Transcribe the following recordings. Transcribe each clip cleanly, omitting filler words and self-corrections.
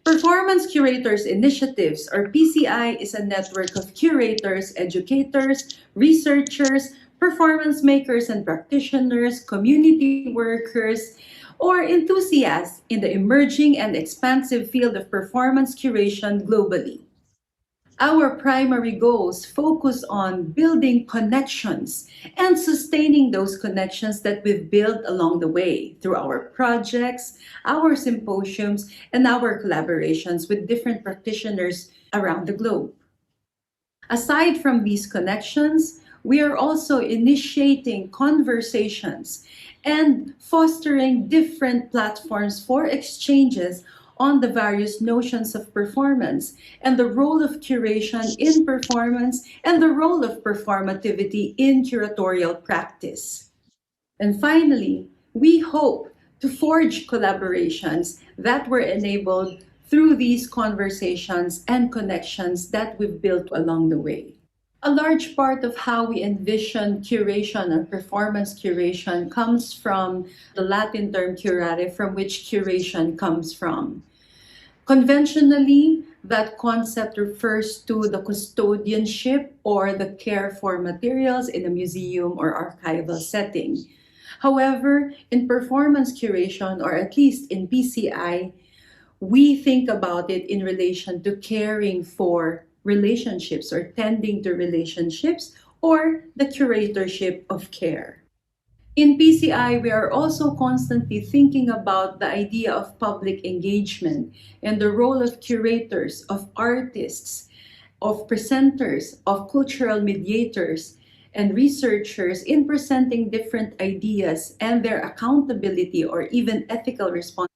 Performance Curators Initiatives, or PCI, is a network of curators, educators, researchers, performance makers and practitioners, community workers, or enthusiasts in the emerging and expansive field of performance curation globally. Our primary goals focus on building connections and sustaining those connections that we've built along the way through our projects, our symposiums, and our collaborations with different practitioners around the globe. Aside from these connections, we are also initiating conversations and fostering different platforms for exchanges on the various notions of performance and the role of curation in performance and the role of performativity in curatorial practice. And finally, we hope to forge collaborations that were enabled through these conversations and connections that we've built along the way. A large part of how we envision curation or performance curation comes from the Latin term curare, from which curation comes from. Conventionally, that concept refers to the custodianship or the care for materials in a museum or archival setting. However, in performance curation, or at least in PCI, we think about it in relation to caring for relationships or tending to relationships or the curatorship of care. In PCI, we are also constantly thinking about the idea of public engagement and the role of curators, of artists, of presenters, of cultural mediators, and researchers in presenting different ideas and their accountability or even ethical responsibility.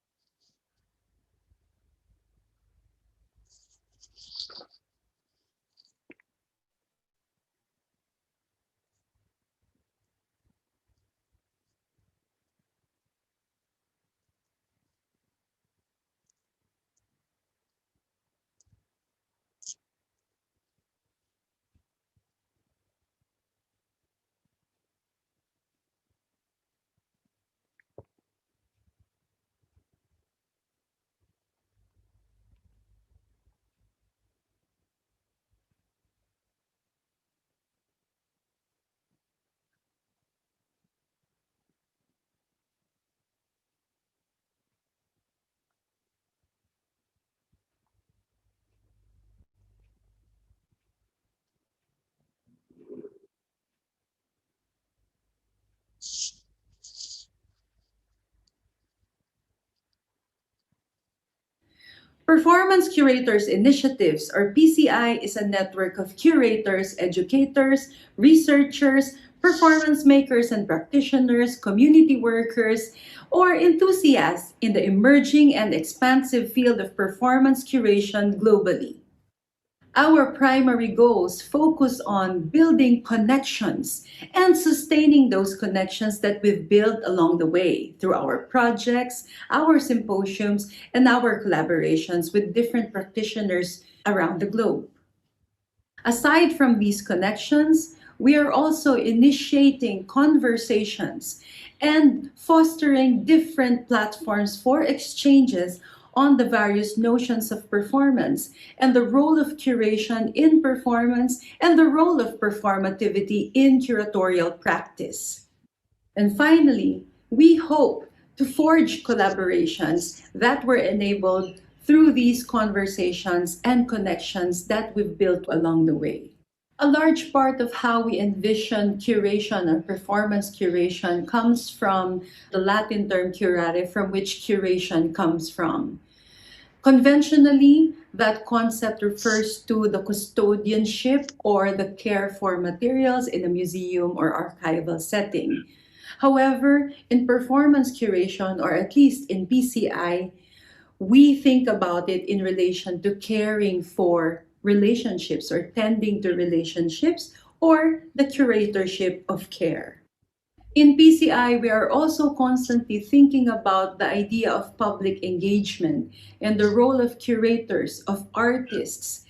Performance Curators Initiatives, or PCI, is a network of curators, educators, researchers, performance makers and practitioners, community workers, or enthusiasts in the emerging and expansive field of performance curation globally. Our primary goals focus on building connections and sustaining those connections that we've built along the way through our projects, our symposiums, and our collaborations with different practitioners around the globe. Aside from these connections, we are also initiating conversations and fostering different platforms for exchanges on the various notions of performance and the role of curation in performance and the role of performativity in curatorial practice. And finally, we hope to forge collaborations that were enabled through these conversations and connections that we've built along the way. A large part of how we envision curation or performance curation comes from the Latin term curare, from which curation comes from. Conventionally, that concept refers to the custodianship or the care for materials in a museum or archival setting. However, in performance curation, or at least in PCI, we think about it in relation to caring for relationships or tending to relationships or the curatorship of care. In PCI, we are also constantly thinking about the idea of public engagement and the role of curators, of artists,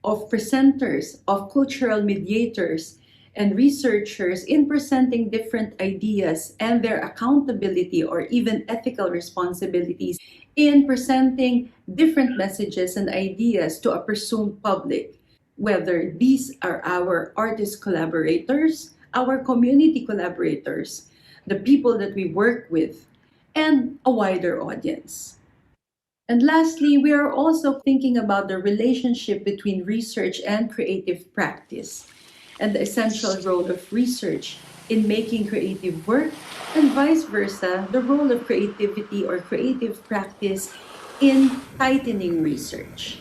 of presenters, of cultural mediators, and researchers in presenting different ideas and their accountability or even ethical responsibilities in presenting different messages and ideas to a presumed public, whether these are our artist collaborators, our community collaborators, the people that we work with, and a wider audience. And lastly, we are also thinking about the relationship between research and creative practice, and the essential role of research in making creative work, and vice versa, the role of creativity or creative practice in tightening research.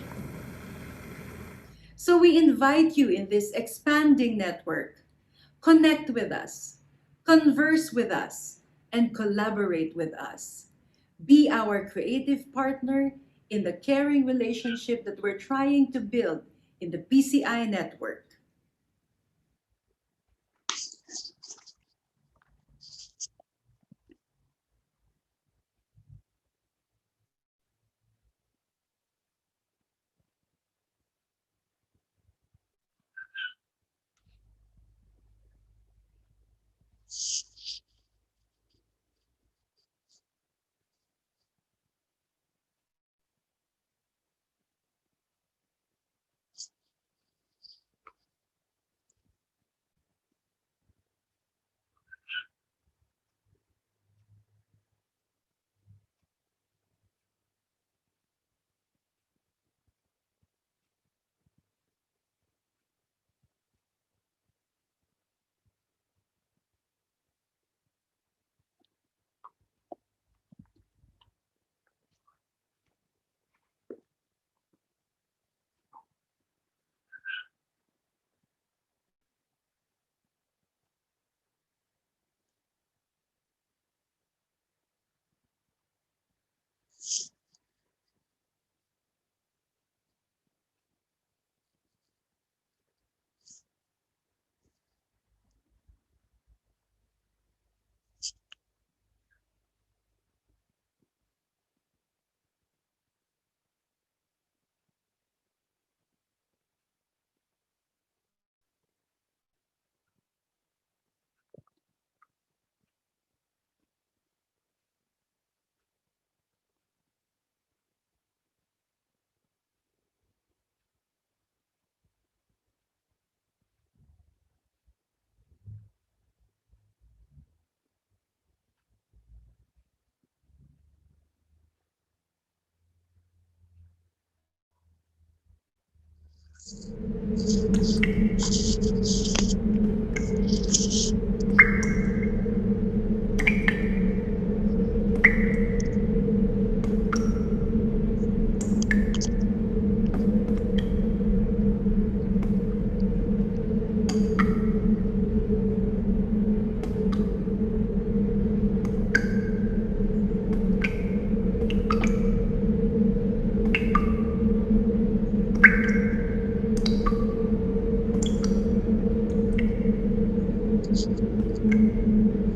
So we invite you in this expanding network. Connect with us, converse with us, and collaborate with us. Be our creative partner in the caring relationship that we're trying to build in the PCI network.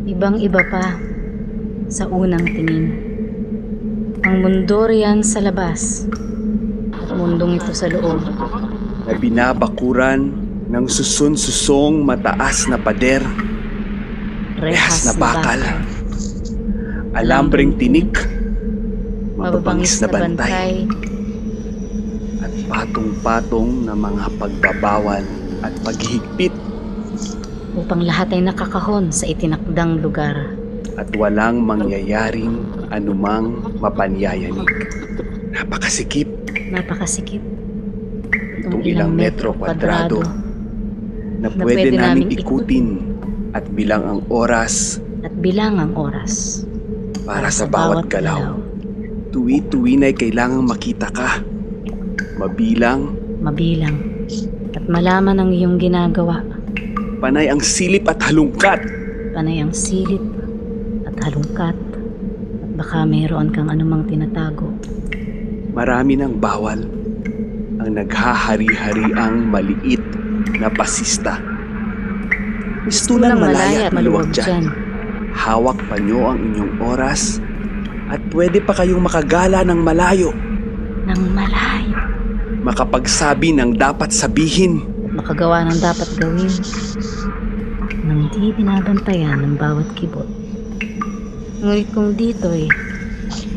Ibang-iba pa sa unang tingin. Ang mundo riyan sa labas at mundong ito sa loob. Na binabakuran ng susun-susong mataas na pader, rehas na bakal, alambreng tinik, mababangis na bantay, at patong-patong na mga pagbabawal at paghihigpit, upang lahat ay nakakahon sa itinakdang lugar. at walang mangyayaring anumang mapanyayanig. Napakasikip Napakasikip itong ilang metro kwadrado na pwede naming ikutin at bilang ang oras para sa bawat galaw. Tuwi-tuwi na'y kailangang makita ka, mabilang at malaman ang iyong ginagawa. panay ang silip at halungkat. At baka mayroon kang anumang tinatago. Marami ng bawal ang naghahari-hariang maliit na pasista. Mistulang malaya at maluwag dyan. Hawak pa nyo ang inyong oras at pwede pa kayong makagala ng malayo. Malayo. Makapagsabi ng dapat sabihin. Makagawa ng dapat gawin. nang di binabantayan ng bawat kibot. Ngunit kung dito'y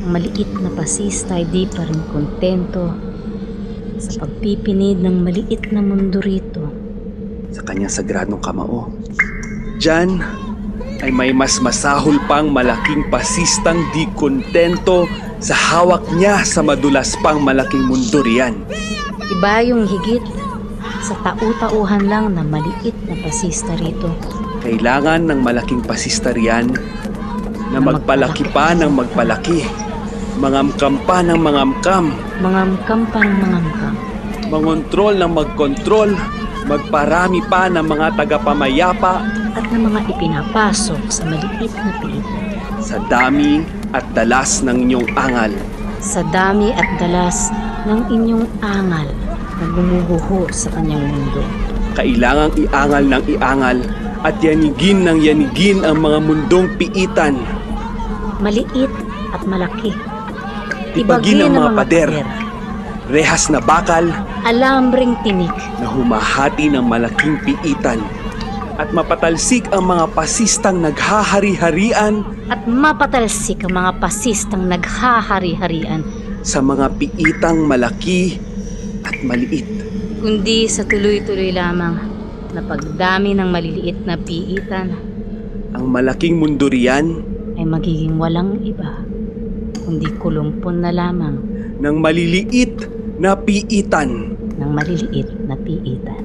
ang maliit na pasista ay di pa rin kontento sa pagpipinid ng maliit na mundo rito. Sa kanyang sagradong kamao, diyan ay may mas masahol pang malaking pasistang di kontento sa hawak niya sa madulas pang malaking mundo riyan. Iba yung higit sa tau-tauhan lang na maliit na pasista rito. Kailangan ng malaking pasista riyan na magpalaki pa ng magpalaki, mangamkam pa ng mangamkam, Mangamkam pa ng mangamkam. mangontrol ng magkontrol, magparami pa ng mga tagapamayapa At ng mga ipinapasok sa maliit na piitan. sa dami at dalas ng inyong angal. Sa dami at dalas ng inyong angal na gumuguho sa kanyang mundo. Kailangang iangal ng iangal at yanigin ng yanigin ang mga mundong piitan. Maliit at malaki. Ibagin ang mga pader, rehas na bakal alambreng tinik, na humahati ng malaking piitan at mapatalsik ang mga pasistang naghahari-harian at mapatalsik ang mga pasistang naghahari-harian, sa mga piitang malaki at maliit. kundi sa tuloy-tuloy lamang na pagdami ng maliliit na piitan Ang malaking mundo riyan ay magiging walang iba, kundi kulumpon na lamang ng maliliit na piitan. ng maliliit na piitan.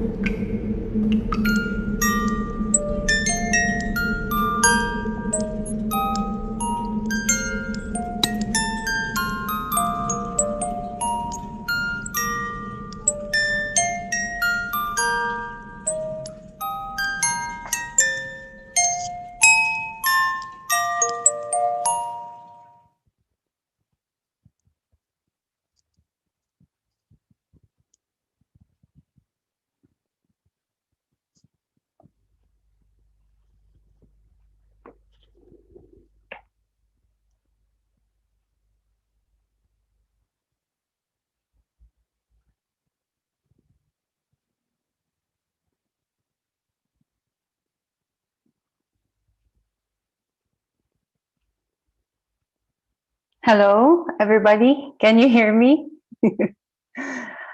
Hello, everybody. Can you hear me?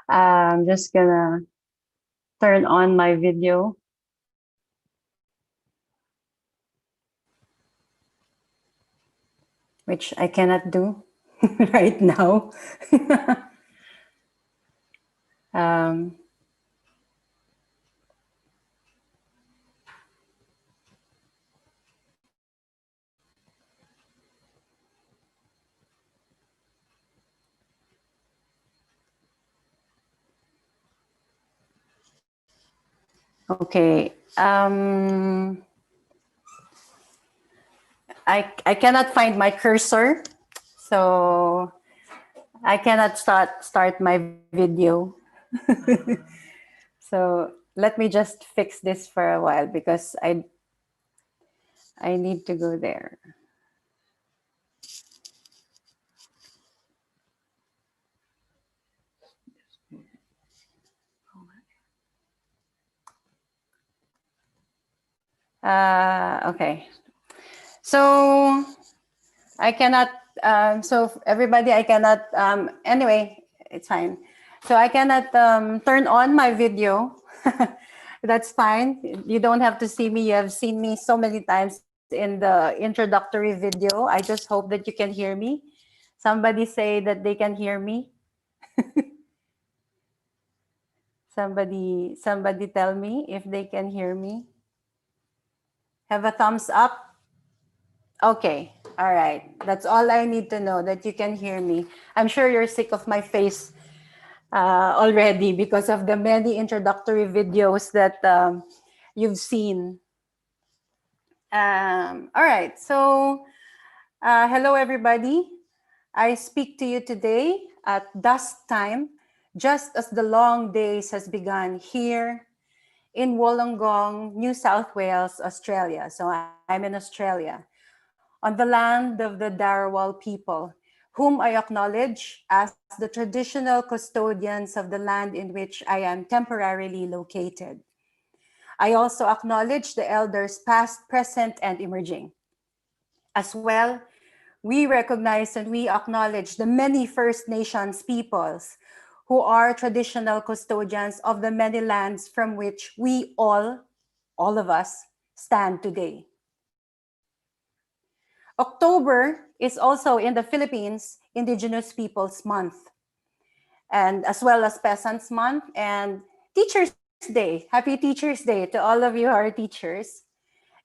I'm just gonna turn on my video. Which I cannot do right now. um, okay. I cannot find my cursor, so I cannot start my video. So let me just fix this for a while because I need to go there. Okay. So I cannot, so everybody, I cannot, anyway, it's fine. So I cannot turn on my video. That's fine. You don't have to see me. You have seen me so many times in the introductory video. I just hope that you can hear me. Somebody say that they can hear me. Somebody tell me if they can hear me. Have a thumbs up. Okay, all right. That's all I need to know, that you can hear me. I'm sure you're sick of my face already because of the many introductory videos that you've seen. All right, so hello everybody. I speak to you today at dusk time, just as the long days has begun here in Wollongong, New South Wales, Australia. So I'm in Australia, on the land of the Darawal people, whom I acknowledge as the traditional custodians of the land in which I am temporarily located. I also acknowledge the elders past, present, and emerging. As well, we recognize and we acknowledge the many First Nations peoples who are traditional custodians of the many lands from which we all of us, stand today. October is also in the Philippines Indigenous Peoples Month, and as well as Peasants Month and Teachers Day. Happy Teachers Day to all of you who are teachers.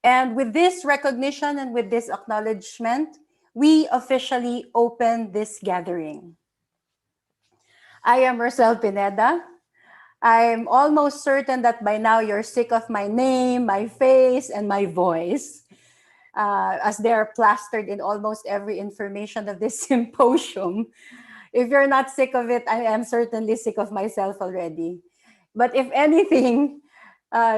And with this recognition and with this acknowledgement, we officially open this gathering. I am Roselle Pineda. I'm almost certain that by now you're sick of my name, my face, and my voice, as they are plastered in almost every information of this symposium. If you're not sick of it, I am certainly sick of myself already. But if anything,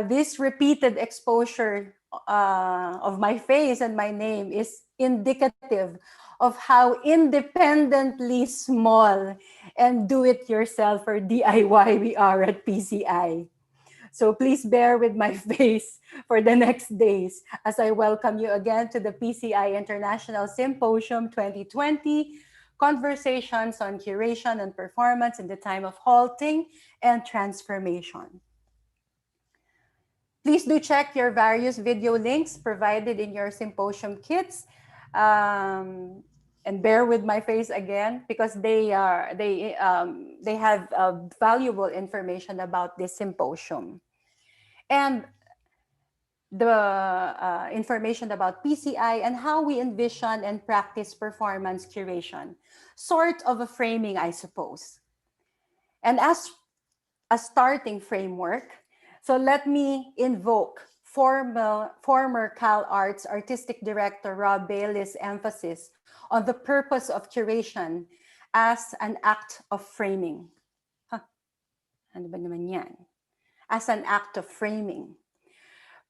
this repeated exposure of my face and my name is indicative of how independently small and do-it-yourself or DIY we are at PCI. So please bear with my face for the next days as I welcome you again to the PCI International Symposium 2020, Conversations on Curation and Performance in the Time of Halting and Transformation. Please do check your various video links provided in your symposium kits. And bear with my face again because they have valuable information about this symposium. And the information about PCI and how we envision and practice performance curation. Sort of a framing, I suppose. And as a starting framework, so let me invoke former CalArts Artistic Director Rob Bailey's emphasis on the purpose of curation as an act of framing. Ano ba naman yan? As an act of framing.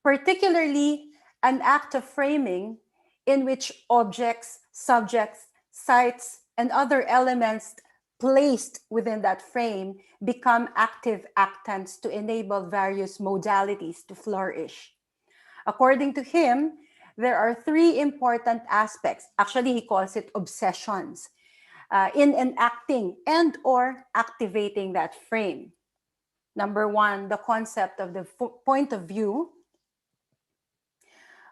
Particularly an act of framing in which objects, subjects, sites, and other elements placed within that frame become active actants to enable various modalities to flourish. According to him, there are three important aspects. Actually, he calls it obsessions in enacting and or activating that frame. Number one, the concept of the point of view,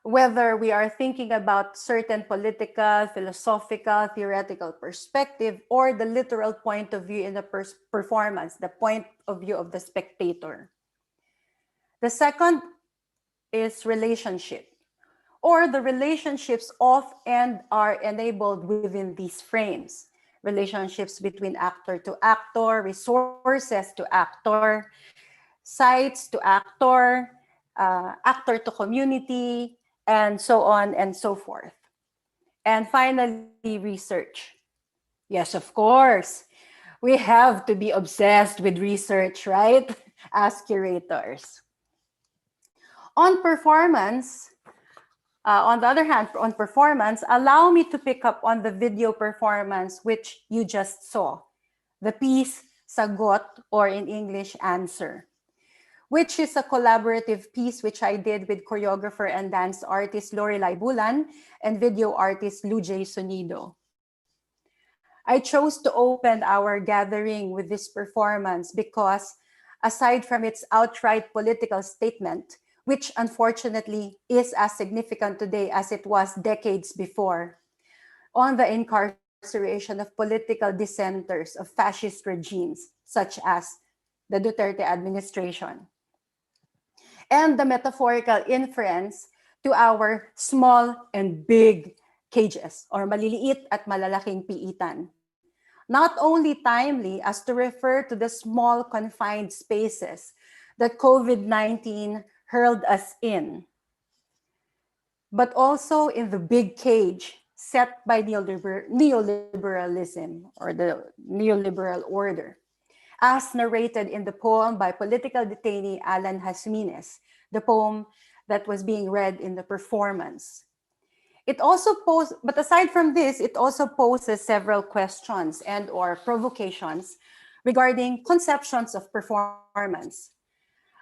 whether we are thinking about certain political, philosophical, theoretical perspective, or the literal point of view in the performance, the point of view of the spectator. The second is relationship, or the relationships of and are enabled within these frames. Relationships between actor to actor, resources to actor, sites to actor, actor to community, and so on and so forth. And finally, research. Yes, of course. We have to be obsessed with research, right? As curators. On performance, on the other hand, on performance, allow me to pick up on the video performance which you just saw. The piece Sagot, or in English, Answer, which is a collaborative piece which I did with choreographer and dance artist Lorelei Bulan and video artist Loujaye Sonido. I chose to open our gathering with this performance because, aside from its outright political statement, which unfortunately is as significant today as it was decades before, on the incarceration of political dissenters of fascist regimes, such as the Duterte administration, and the metaphorical inference to our small and big cages, or maliliit at malalaking piitan. Not only timely as to refer to the small confined spaces that COVID-19 hurled us in, but also in the big cage set by neoliberalism, or the neoliberal order, as narrated in the poem by political detainee Alan Hasmines, the poem that was being read in the performance. It also but aside from this, it also poses several questions and or provocations regarding conceptions of performance.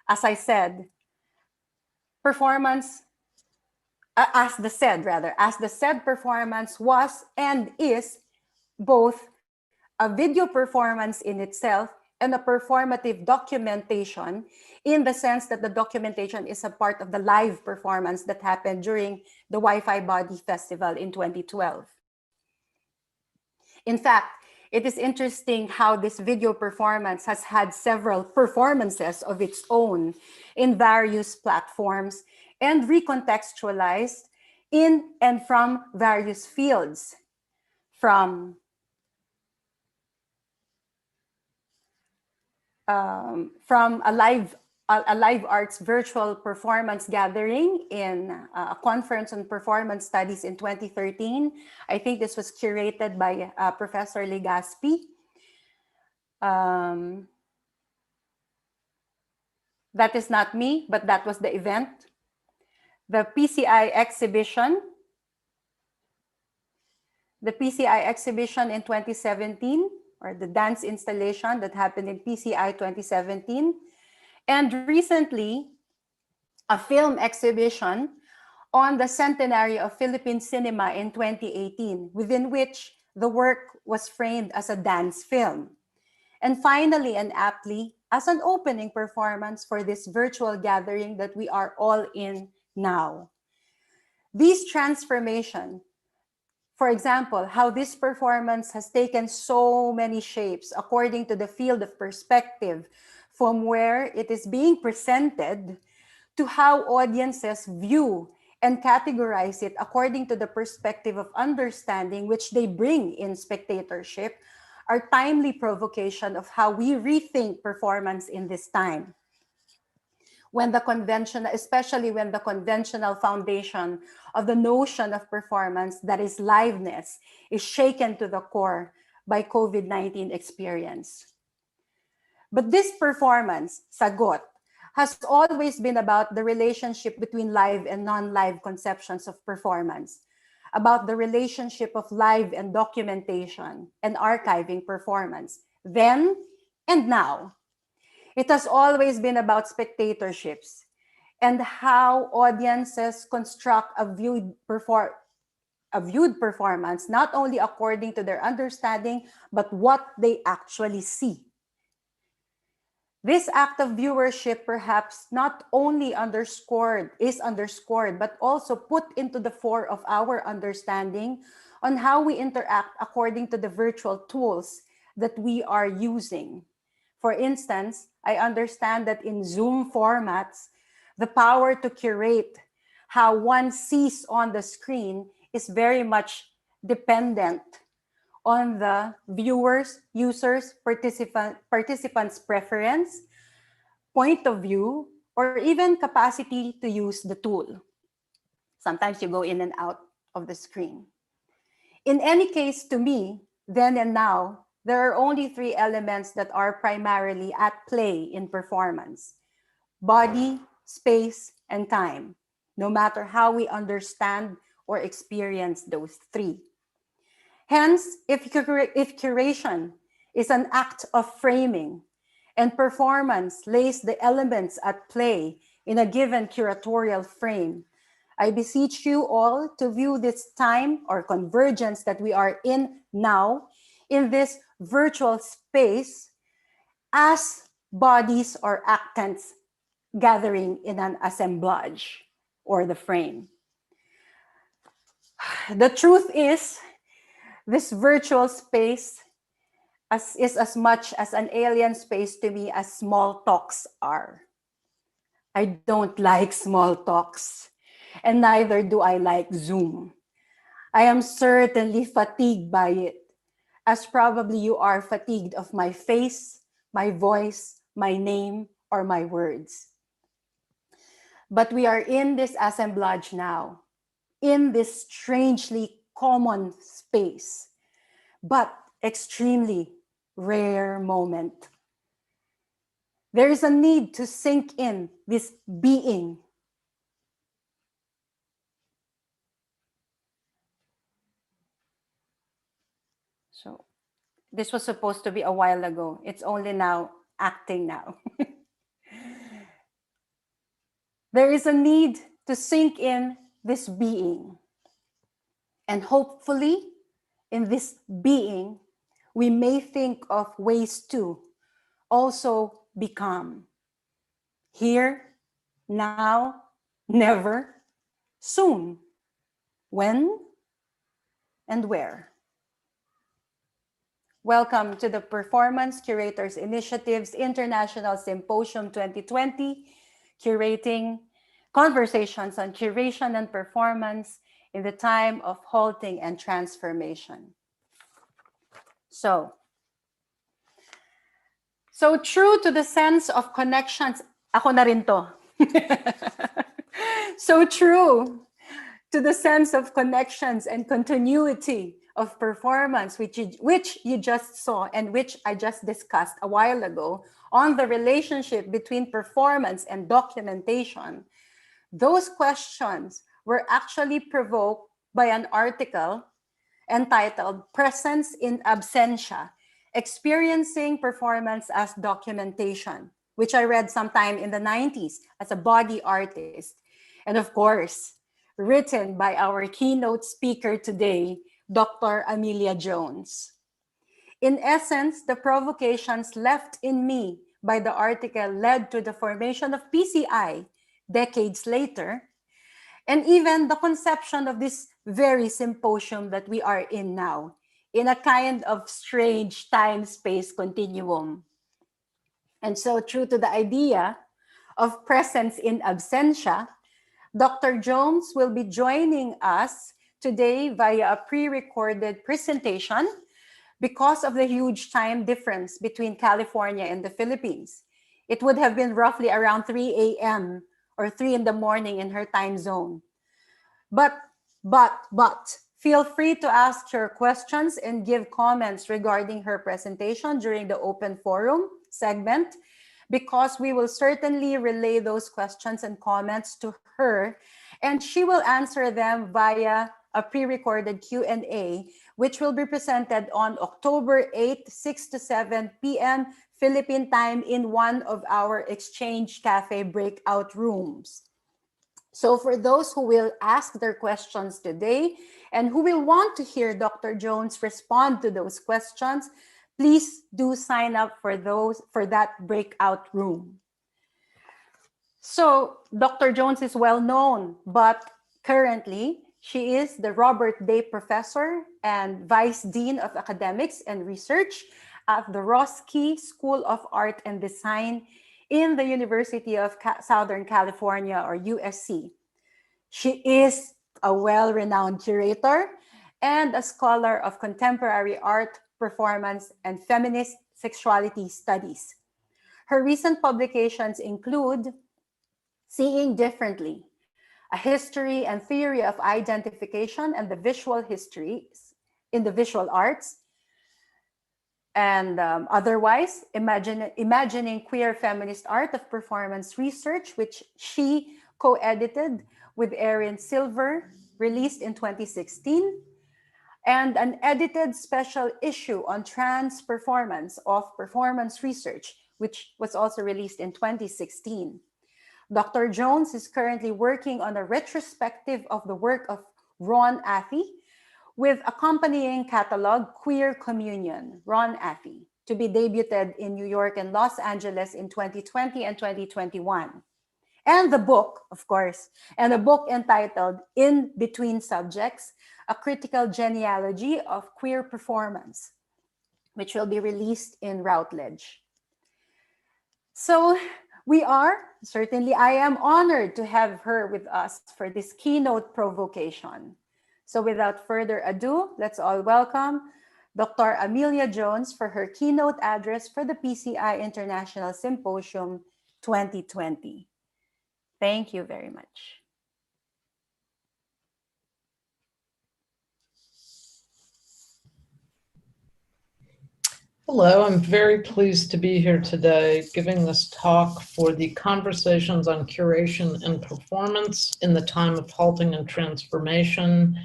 As I said, performance, as the said performance was and is both a video performance in itself and a performative documentation, in the sense that the documentation is a part of the live performance that happened during the Wi-Fi Body Festival in 2012. In fact, it is interesting how this video performance has had several performances of its own in various platforms and recontextualized in and from various fields, from a live arts virtual performance gathering in a conference on performance studies in 2013. I think this was curated by Professor Legaspi. That is not me, but that was the event. The PCI Exhibition. The PCI Exhibition in 2017, or the dance installation that happened in PCI 2017. And recently, a film exhibition on the centenary of Philippine cinema in 2018, within which the work was framed as a dance film. And finally and aptly, as an opening performance for this virtual gathering that we are all in now. These transformation, for example, how this performance has taken so many shapes according to the field of perspective, from where it is being presented to how audiences view and categorize it according to the perspective of understanding which they bring in spectatorship, are timely provocation of how we rethink performance in this time. When the conventional, especially when the conventional foundation of the notion of performance, that is liveness, is shaken to the core by COVID-19 experience. But this performance, Sagot, has always been about the relationship between live and non-live conceptions of performance, about the relationship of live and documentation and archiving performance, then and now. It has always been about spectatorships and how audiences construct a viewed performance, not only according to their understanding, but what they actually see. This act of viewership perhaps not only is underscored, but also put into the fore of our understanding on how we interact according to the virtual tools that we are using. For instance, I understand that in Zoom formats, the power to curate how one sees on the screen is very much dependent on the viewers, users, participants' preference, point of view, or even capacity to use the tool. Sometimes you go in and out of the screen. In any case, to me, then and now, there are only three elements that are primarily at play in performance: body, space, and time, no matter how we understand or experience those three. Hence, if curation is an act of framing and performance lays the elements at play in a given curatorial frame, I beseech you all to view this time or convergence that we are in now in this virtual space as bodies or actants gathering in an assemblage or the frame. The truth is, this virtual space is as much as an alien space to me as small talks are. I don't like small talks, and neither do I like Zoom. I am certainly fatigued by it, as probably you are fatigued of my face, my voice, my name, or my words. But we are in this assemblage now, in this strangely common space, but extremely rare moment. There is a need to sink in this being. So this was supposed to be a while ago. It's only now acting now. there is a need to sink in this being. And hopefully, in this being, we may think of ways to also become here, now, never, soon. When and where? Welcome to the Performance Curators Initiative's International Symposium 2020, Curating, Conversations on Curation and Performance in the Time of Halting and Transformation. So true to the sense of connections, ako na rin to. So true to the sense of connections and continuity of performance, which you just saw and which I just discussed a while ago on the relationship between performance and documentation. Those questions were actually provoked by an article entitled Presence in Absentia, Experiencing Performance as Documentation, which I read sometime in the 90s as a body artist. And of course, written by our keynote speaker today, Dr. Amelia Jones. In essence, the provocations left in me by the article led to the formation of PCI decades later, and even the conception of this very symposium that we are in now, in a kind of strange time-space continuum. And so true to the idea of presence in absentia, Dr. Jones will be joining us today via a pre-recorded presentation because of the huge time difference between California and the Philippines. It would have been roughly around 3 a.m. or 3 in the morning in her time zone. But feel free to ask your questions and give comments regarding her presentation during the open forum segment, because we will certainly relay those questions and comments to her, and she will answer them via a pre-recorded Q&A, which will be presented on October 8th, 6 to 7 p.m. Philippine time in one of our Exchange Cafe breakout rooms. So for those who will ask their questions today and who will want to hear Dr. Jones respond to those questions, please do sign up for that breakout room. So Dr. Jones is well known, but currently she is the Robert Day Professor and Vice Dean of Academics and Research at the Roski School of Art and Design in the University of Southern California, or USC. She is a well-renowned curator and a scholar of contemporary art, performance, and feminist sexuality studies. Her recent publications include Seeing Differently, A History and Theory of Identification and the Visual Histories in the Visual Arts, and otherwise, Imagining Queer Feminist Art of Performance Research, which she co-edited with Erin Silver, released in 2016, and an edited special issue on trans performance of Performance Research, which was also released in 2016. Dr. Jones is currently working on a retrospective of the work of Ron Athey, with accompanying catalog Queer Communion, Ron Athey, to be debuted in New York and Los Angeles in 2020 and 2021. And the book, of course, and a book entitled In Between Subjects, A Critical Genealogy of Queer Performance, which will be released in Routledge. So I am honored to have her with us for this keynote provocation. So without further ado, let's all welcome Dr. Amelia Jones for her keynote address for the PCI International Symposium 2020. Thank you very much. Hello, I'm very pleased to be here today giving this talk for the Conversations on Curation and Performance in the Time of Halting and Transformation.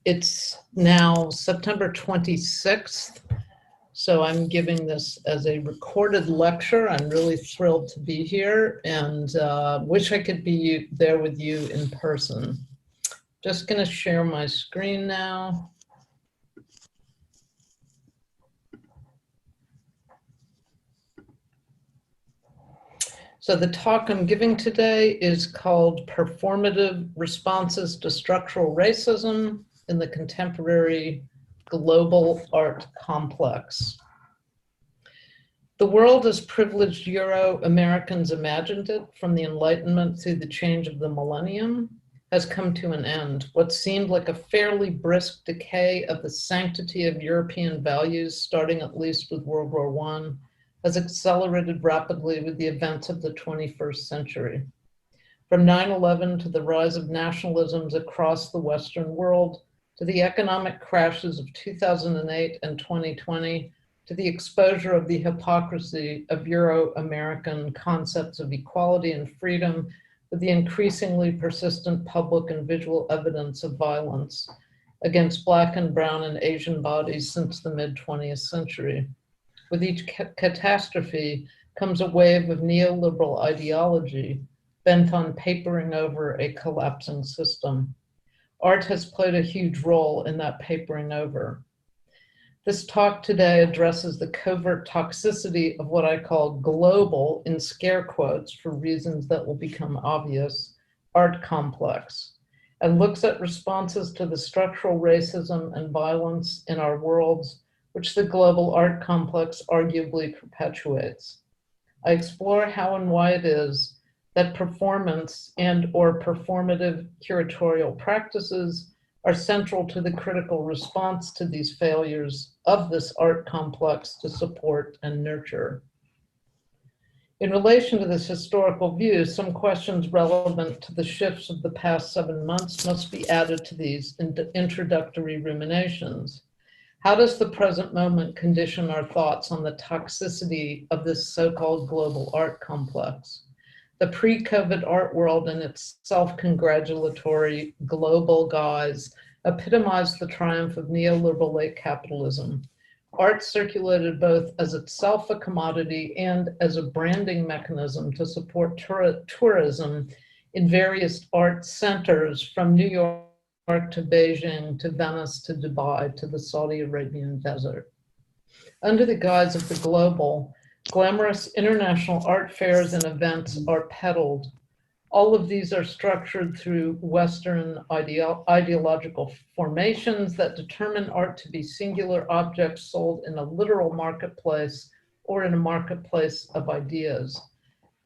It's now September 26th, So I'm giving this as a recorded lecture. I'm really thrilled to be here and wish I could be there with you in person. Just going to share my screen now. So the talk I'm giving today is called Performative Responses to Structural Racism in the Contemporary Global Art Complex. The world as privileged Euro-Americans imagined it from the Enlightenment through the change of the millennium has come to an end. What seemed like a fairly brisk decay of the sanctity of European values, starting at least with World War I, has accelerated rapidly with the events of the 21st century. From 9/11 to the rise of nationalisms across the Western world, to the economic crashes of 2008 and 2020, to the exposure of the hypocrisy of Euro-American concepts of equality and freedom, with the increasingly persistent public and visual evidence of violence against Black and Brown and Asian bodies since the mid-20th century. With each catastrophe comes a wave of neoliberal ideology bent on papering over a collapsing system. Art has played a huge role in that papering over. This talk today addresses the covert toxicity of what I call global, in scare quotes for reasons that will become obvious, art complex, and looks at responses to the structural racism and violence in our worlds, which the global art complex arguably perpetuates. I explore how and why it is that performance and/or performative curatorial practices are central to the critical response to these failures of this art complex to support and nurture. In relation to this historical view, some questions relevant to the shifts of the past 7 months must be added to these introductory ruminations. How does the present moment condition our thoughts on the toxicity of this so-called global art complex? The pre-COVID art world and its self-congratulatory global guise epitomized the triumph of neoliberal late capitalism. Art circulated both as itself a commodity and as a branding mechanism to support tourism in various art centers from New York to Beijing, to Venice, to Dubai, to the Saudi Arabian desert. Under the guise of the global, glamorous international art fairs and events are peddled. All of these are structured through Western ideological formations that determine art to be singular objects sold in a literal marketplace or in a marketplace of ideas.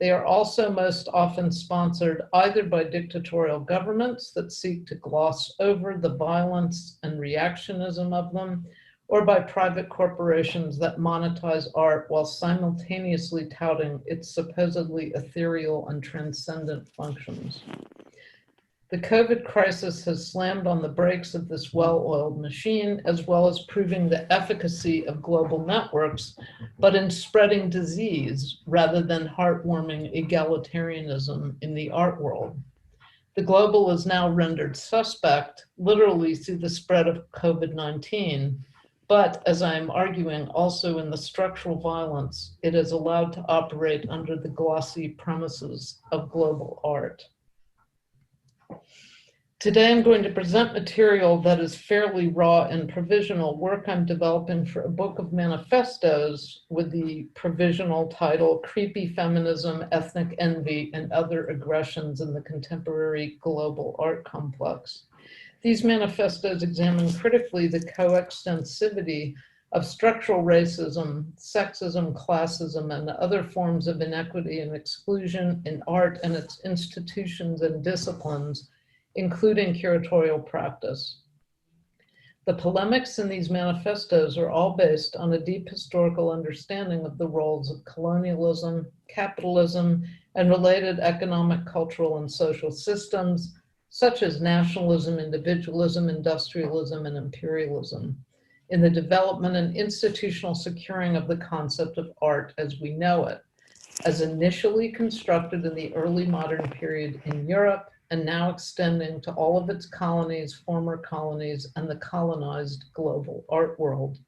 They are also most often sponsored either by dictatorial governments that seek to gloss over the violence and reactionism of them, or by private corporations that monetize art while simultaneously touting its supposedly ethereal and transcendent functions. The COVID crisis has slammed on the brakes of this well-oiled machine, as well as proving the efficacy of global networks, but in spreading disease rather than heartwarming egalitarianism in the art world. The global is now rendered suspect, literally through the spread of COVID-19, but as I am arguing, also in the structural violence it is allowed to operate under the glossy premises of global art. Today I'm going to present material that is fairly raw and provisional, work I'm developing for a book of manifestos with the provisional title, Creepy Feminism, Ethnic Envy, and Other Aggressions in the Contemporary Global Art Complex. These manifestos examine critically the coextensivity of structural racism, sexism, classism, and other forms of inequity and exclusion in art and its institutions and disciplines, including curatorial practice. The polemics in these manifestos are all based on a deep historical understanding of the roles of colonialism, capitalism, and related economic, cultural, and social systems, such as nationalism, individualism, industrialism, and imperialism, in the development and institutional securing of the concept of art as we know it, as initially constructed in the early modern period in Europe, and now extending to all of its colonies, former colonies, and the colonized global art world.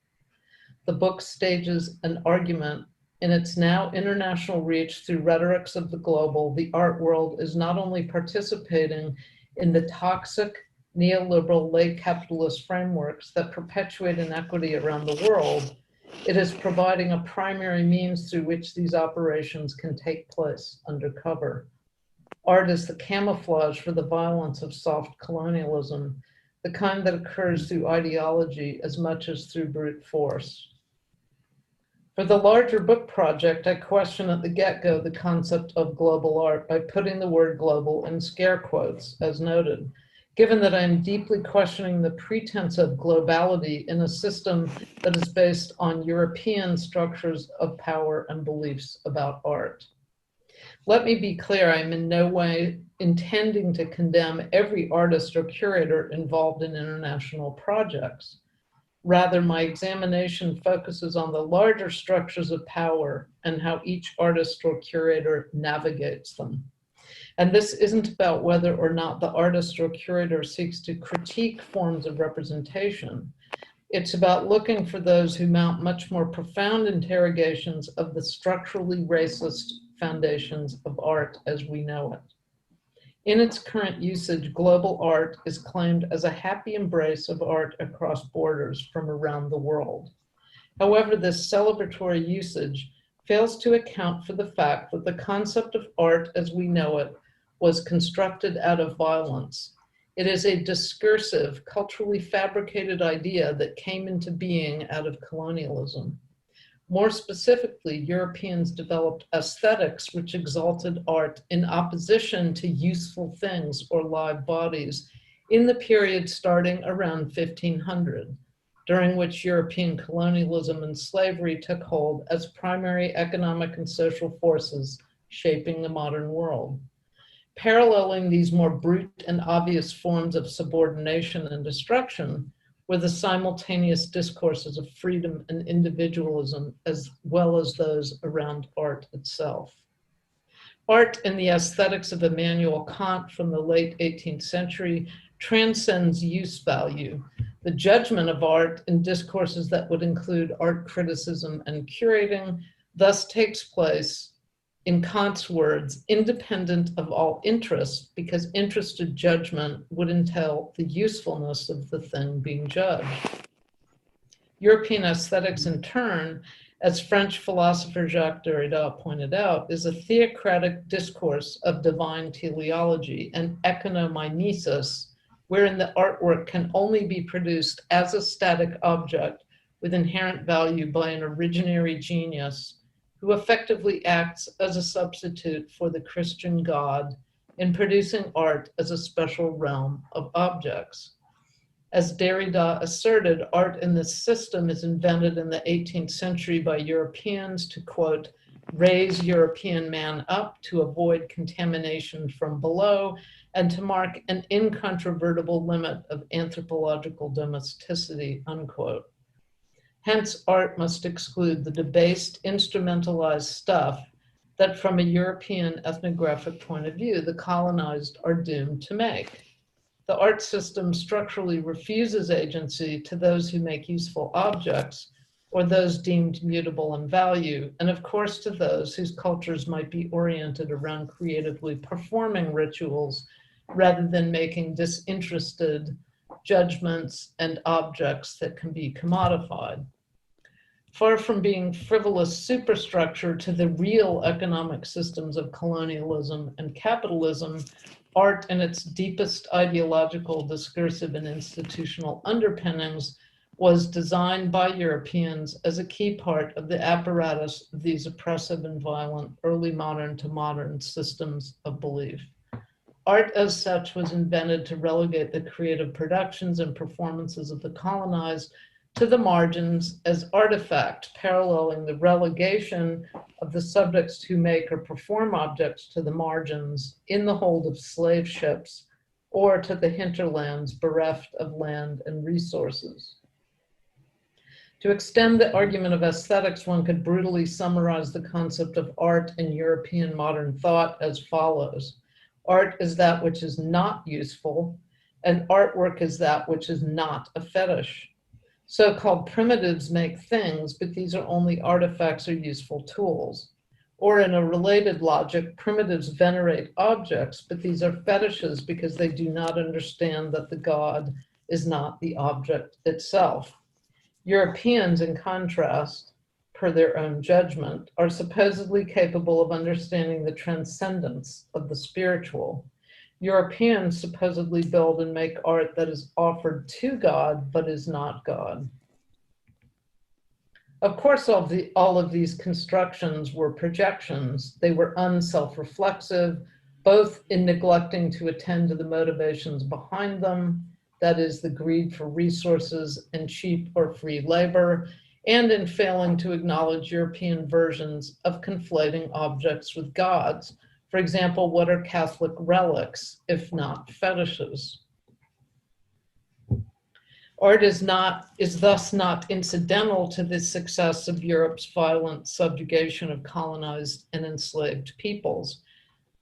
The book stages an argument. In its now international reach through rhetorics of the global, the art world is not only participating in the toxic neoliberal late capitalist frameworks that perpetuate inequity around the world, it is providing a primary means through which these operations can take place undercover. Art is the camouflage for the violence of soft colonialism, the kind that occurs through ideology as much as through brute force. For the larger book project, I question at the get-go the concept of global art by putting the word global in scare quotes, as noted, given that I am deeply questioning the pretense of globality in a system that is based on European structures of power and beliefs about art. Let me be clear, I am in no way intending to condemn every artist or curator involved in international projects. Rather, my examination focuses on the larger structures of power and how each artist or curator navigates them. And this isn't about whether or not the artist or curator seeks to critique forms of representation. It's about looking for those who mount much more profound interrogations of the structurally racist foundations of art as we know it. In its current usage, global art is claimed as a happy embrace of art across borders from around the world. However, this celebratory usage fails to account for the fact that the concept of art as we know it was constructed out of violence. It is a discursive, culturally fabricated idea that came into being out of colonialism. More specifically, Europeans developed aesthetics which exalted art in opposition to useful things or live bodies in the period starting around 1500, during which European colonialism and slavery took hold as primary economic and social forces shaping the modern world. Paralleling these more brute and obvious forms of subordination and destruction were the simultaneous discourses of freedom and individualism, as well as those around art itself. Art in the aesthetics of Immanuel Kant from the late 18th century transcends use value. The judgment of art in discourses that would include art criticism and curating thus takes place, in Kant's words, independent of all interest, because interested judgment would entail the usefulness of the thing being judged. European aesthetics, in turn, as French philosopher Jacques Derrida pointed out, is a theocratic discourse of divine teleology and economimesis, wherein the artwork can only be produced as a static object with inherent value by an originary genius who effectively acts as a substitute for the Christian God in producing art as a special realm of objects. As Derrida asserted, art in this system is invented in the 18th century by Europeans to, quote, raise European man up to avoid contamination from below and to mark an incontrovertible limit of anthropological domesticity, unquote. Hence, art must exclude the debased, instrumentalized stuff that from a European ethnographic point of view, the colonized are doomed to make. The art system structurally refuses agency to those who make useful objects or those deemed mutable in value, and of course to those whose cultures might be oriented around creatively performing rituals rather than making disinterested judgments and objects that can be commodified. Far from being frivolous superstructure to the real economic systems of colonialism and capitalism, art in its deepest ideological, discursive, and institutional underpinnings was designed by Europeans as a key part of the apparatus of these oppressive and violent early modern to modern systems of belief. Art as such was invented to relegate the creative productions and performances of the colonized to the margins as artifact, paralleling the relegation of the subjects who make or perform objects to the margins in the hold of slave ships or to the hinterlands bereft of land and resources. To extend the argument of aesthetics, one could brutally summarize the concept of art in European modern thought as follows. Art is that which is not useful, and artwork is that which is not a fetish. So-called primitives make things, but these are only artifacts or useful tools. Or in a related logic, primitives venerate objects, but these are fetishes because they do not understand that the god is not the object itself. Europeans, in contrast, per their own judgment, are supposedly capable of understanding the transcendence of the spiritual. Europeans supposedly build and make art that is offered to God, but is not God. Of course, all of these constructions were projections. They were unself-reflexive, both in neglecting to attend to the motivations behind them, that is the greed for resources and cheap or free labor, and in failing to acknowledge European versions of conflating objects with gods. For example, what are Catholic relics, if not fetishes? Art is thus not incidental to the success of Europe's violent subjugation of colonized and enslaved peoples.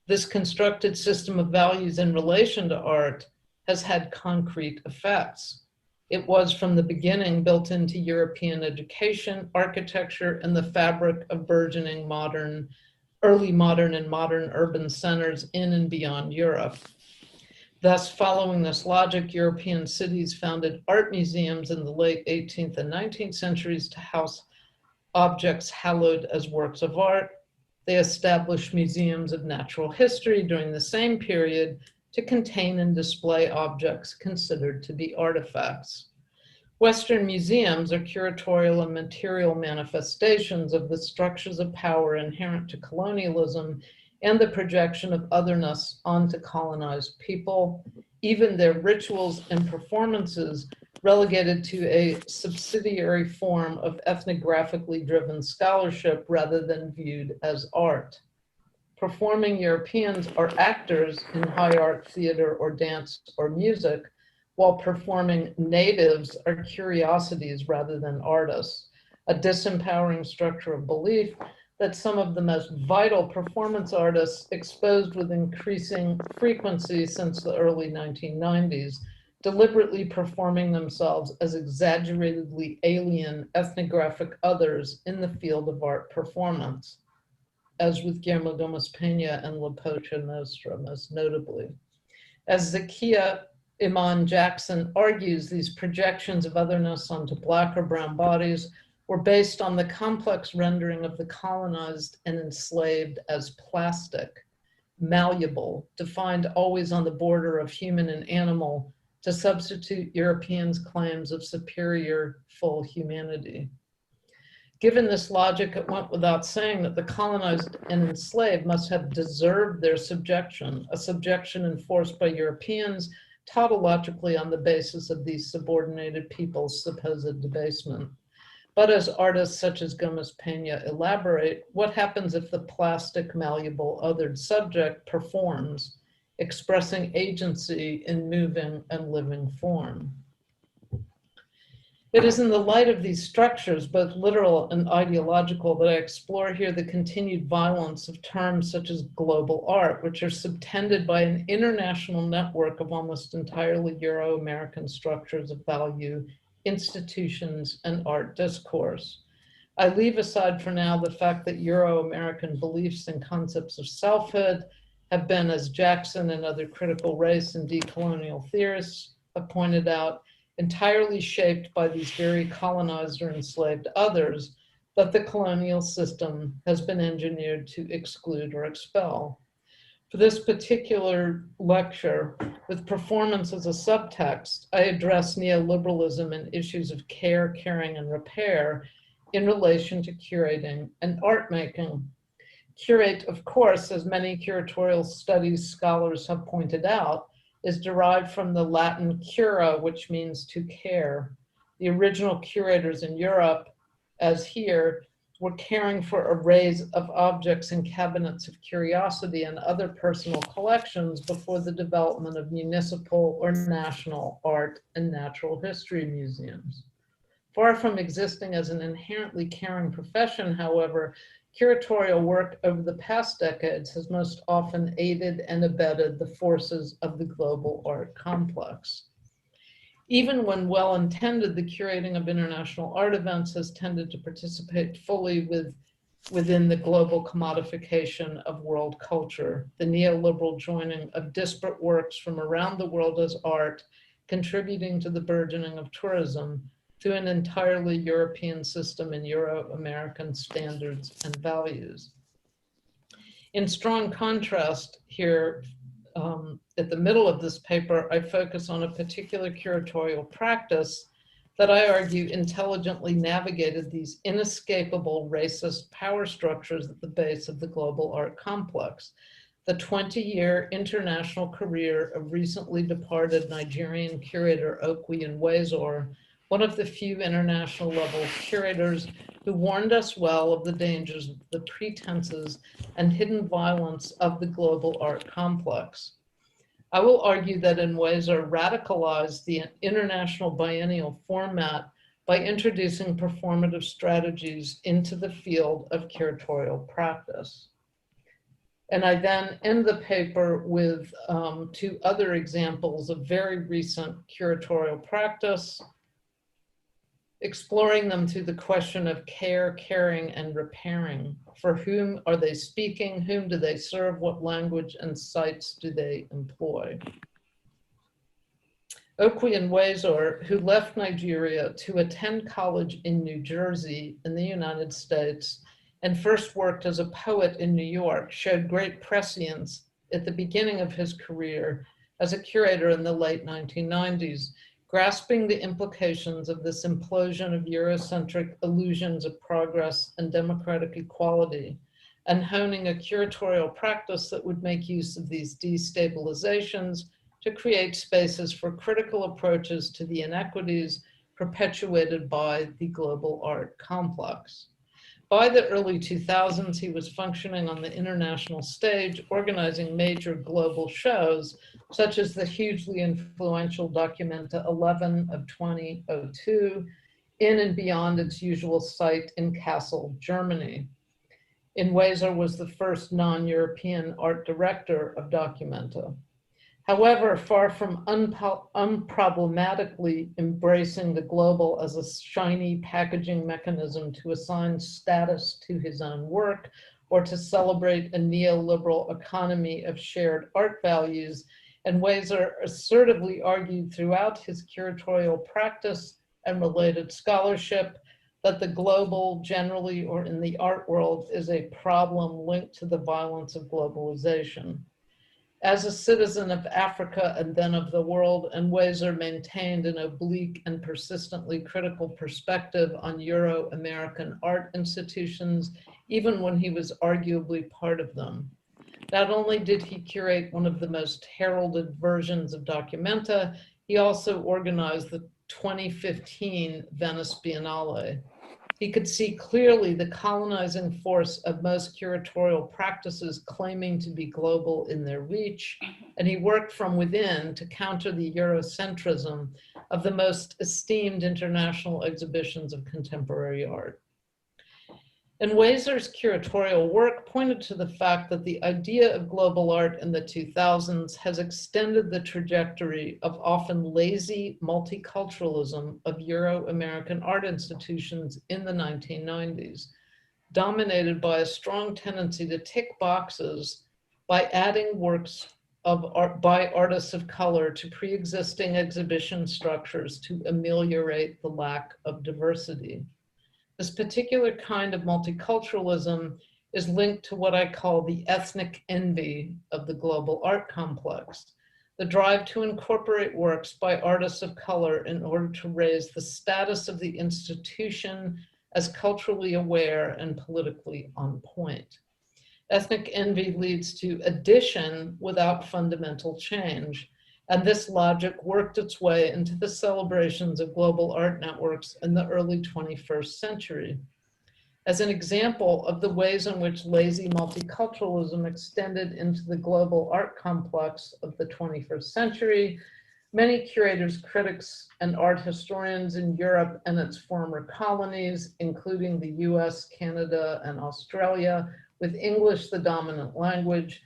This constructed system of values in relation to art has had concrete effects. It was from the beginning built into European education, architecture, and the fabric of burgeoning early modern and modern urban centers in and beyond Europe. Thus, following this logic, European cities founded art museums in the late 18th and 19th centuries to house objects hallowed as works of art. They established museums of natural history during the same period to contain and display objects considered to be artifacts. Western museums are curatorial and material manifestations of the structures of power inherent to colonialism and the projection of otherness onto colonized people, even their rituals and performances relegated to a subsidiary form of ethnographically driven scholarship rather than viewed as art. Performing Europeans are actors in high art theater or dance or music, while performing natives are curiosities rather than artists, a disempowering structure of belief that some of the most vital performance artists, exposed with increasing frequency since the early 1990s, deliberately performing themselves as exaggeratedly alien ethnographic others in the field of art performance, as with Guillermo Gomez Peña and La Pocha Nostra, most notably. As Zakiya Iman Jackson argues, these projections of otherness onto Black or brown bodies were based on the complex rendering of the colonized and enslaved as plastic, malleable, defined always on the border of human and animal, to substitute Europeans' claims of superior full humanity. Given this logic, it went without saying that the colonized and enslaved must have deserved their subjection, a subjection enforced by Europeans tautologically on the basis of these subordinated people's supposed debasement. But as artists such as Gomez Peña elaborate, what happens if the plastic, malleable, othered subject performs, expressing agency in moving and living form? It is in the light of these structures, both literal and ideological, that I explore here the continued violence of terms such as global art, which are subtended by an international network of almost entirely Euro-American structures of value, institutions, and art discourse. I leave aside for now the fact that Euro-American beliefs and concepts of selfhood have been, as Jackson and other critical race and decolonial theorists have pointed out, entirely shaped by these very colonized or enslaved others that the colonial system has been engineered to exclude or expel. For this particular lecture, with performance as a subtext, I address neoliberalism and issues of care, caring, and repair in relation to curating and art making. Curate, of course, as many curatorial studies scholars have pointed out, is derived from the Latin cura, which means to care. The original curators in Europe, as here, were caring for arrays of objects in cabinets of curiosity and other personal collections before the development of municipal or national art and natural history museums. Far from existing as an inherently caring profession, however, curatorial work over the past decades has most often aided and abetted the forces of the global art complex. Even when well-intended, the curating of international art events has tended to participate fully within the global commodification of world culture, the neoliberal joining of disparate works from around the world as art, contributing to the burgeoning of tourism through an entirely European system and Euro-American standards and values. In strong contrast here, at the middle of this paper, I focus on a particular curatorial practice that I argue intelligently navigated these inescapable racist power structures at the base of the global art complex. The 20-year international career of recently departed Nigerian curator Okwe Nwezor, one of the few international level curators who warned us well of the dangers of the pretenses and hidden violence of the global art complex. I will argue that Nwezor radicalized the international biennial format by introducing performative strategies into the field of curatorial practice. And I then end the paper with two other examples of very recent curatorial practice, exploring them through the question of care, caring, and repairing. For whom are they speaking? Whom do they serve? What language and sites do they employ? Okwe Nwezor, who left Nigeria to attend college in New Jersey in the United States and first worked as a poet in New York, showed great prescience at the beginning of his career as a curator in the late 1990s, grasping the implications of this implosion of Eurocentric illusions of progress and democratic equality, and honing a curatorial practice that would make use of these destabilizations to create spaces for critical approaches to the inequities perpetuated by the global art complex. By the early 2000s, he was functioning on the international stage, organizing major global shows, such as the hugely influential Documenta 11 of 2002, in and beyond its usual site in Kassel, Germany. Nwezor was the first non-European art director of Documenta. However, far from unproblematically embracing the global as a shiny packaging mechanism to assign status to his own work or to celebrate a neoliberal economy of shared art values, Nwezor assertively argued throughout his curatorial practice and related scholarship that the global generally or in the art world is a problem linked to the violence of globalization. As a citizen of Africa and then of the world, Nwezor maintained an oblique and persistently critical perspective on Euro-American art institutions, even when he was arguably part of them. Not only did he curate one of the most heralded versions of Documenta, he also organized the 2015 Venice Biennale. He could see clearly the colonizing force of most curatorial practices claiming to be global in their reach, and he worked from within to counter the Eurocentrism of the most esteemed international exhibitions of contemporary art. Nwezor's curatorial work pointed to the fact that the idea of global art in the 2000s has extended the trajectory of often lazy multiculturalism of Euro-American art institutions in the 1990s, dominated by a strong tendency to tick boxes by adding works of art by artists of color to pre-existing exhibition structures to ameliorate the lack of diversity. This particular kind of multiculturalism is linked to what I call the ethnic envy of the global art complex, the drive to incorporate works by artists of color in order to raise the status of the institution as culturally aware and politically on point. Ethnic envy leads to addition without fundamental change. And this logic worked its way into the celebrations of global art networks in the early 21st century. As an example of the ways in which lazy multiculturalism extended into the global art complex of the 21st century, many curators, critics, and art historians in Europe and its former colonies, including the US, Canada, and Australia, with English the dominant language,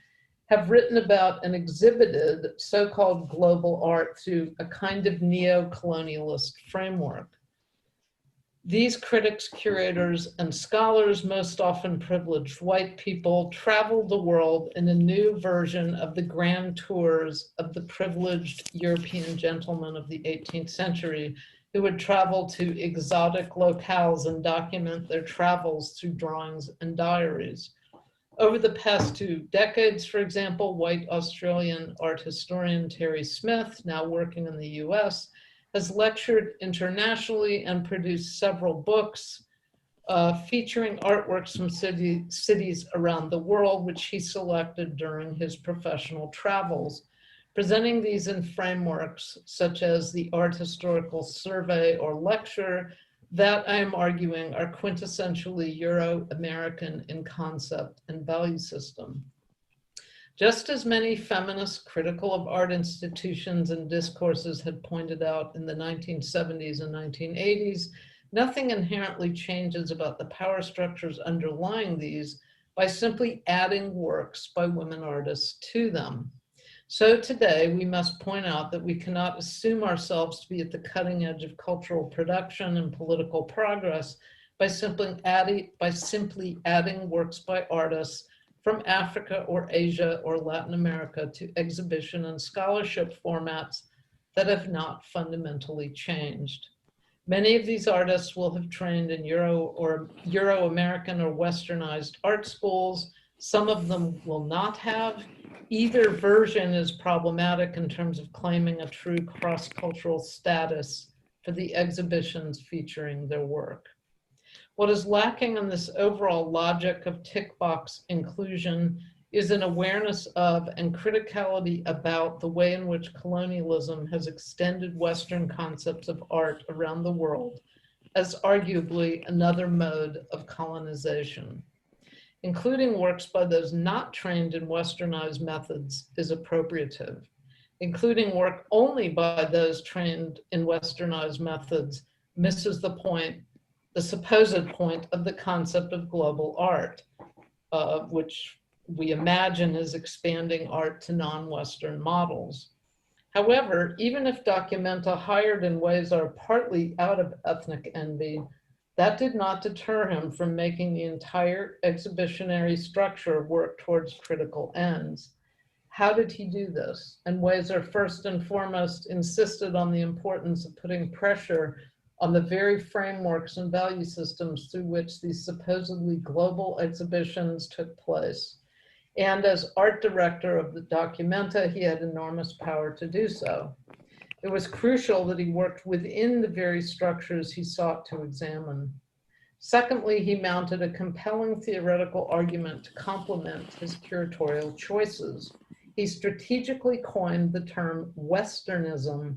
have written about and exhibited so-called global art through a kind of neo-colonialist framework. These critics, curators, and scholars, most often privileged white people, traveled the world in a new version of the grand tours of the privileged European gentlemen of the 18th century who would travel to exotic locales and document their travels through drawings and diaries. Over the past 2 decades, for example, white Australian art historian Terry Smith, now working in the US, has lectured internationally and produced several books featuring artworks from cities around the world, which he selected during his professional travels, presenting these in frameworks such as the Art Historical Survey or Lecture that I am arguing are quintessentially Euro-American in concept and value system. Just as many feminists critical of art institutions and discourses had pointed out in the 1970s and 1980s, nothing inherently changes about the power structures underlying these by simply adding works by women artists to them. So today we must point out that we cannot assume ourselves to be at the cutting edge of cultural production and political progress by simply adding works by artists from Africa or Asia or Latin America to exhibition and scholarship formats that have not fundamentally changed. Many of these artists will have trained in Euro-American or Westernized art schools. Some of them will not have. Either version is problematic in terms of claiming a true cross-cultural status for the exhibitions featuring their work. What is lacking in this overall logic of tick box inclusion is an awareness of and criticality about the way in which colonialism has extended Western concepts of art around the world as arguably another mode of colonization. Including works by those not trained in Westernized methods is appropriative. Including work only by those trained in Westernized methods misses the point, the supposed point of the concept of global art, which we imagine is expanding art to non-Western models. However, even if Documenta hired in ways are partly out of ethnic envy, that did not deter him from making the entire exhibitionary structure work towards critical ends. How did he do this? And Weser first and foremost insisted on the importance of putting pressure on the very frameworks and value systems through which these supposedly global exhibitions took place. And as art director of the Documenta, he had enormous power to do so. It was crucial that he worked within the very structures he sought to examine. Secondly, he mounted a compelling theoretical argument to complement his curatorial choices. He strategically coined the term Westernism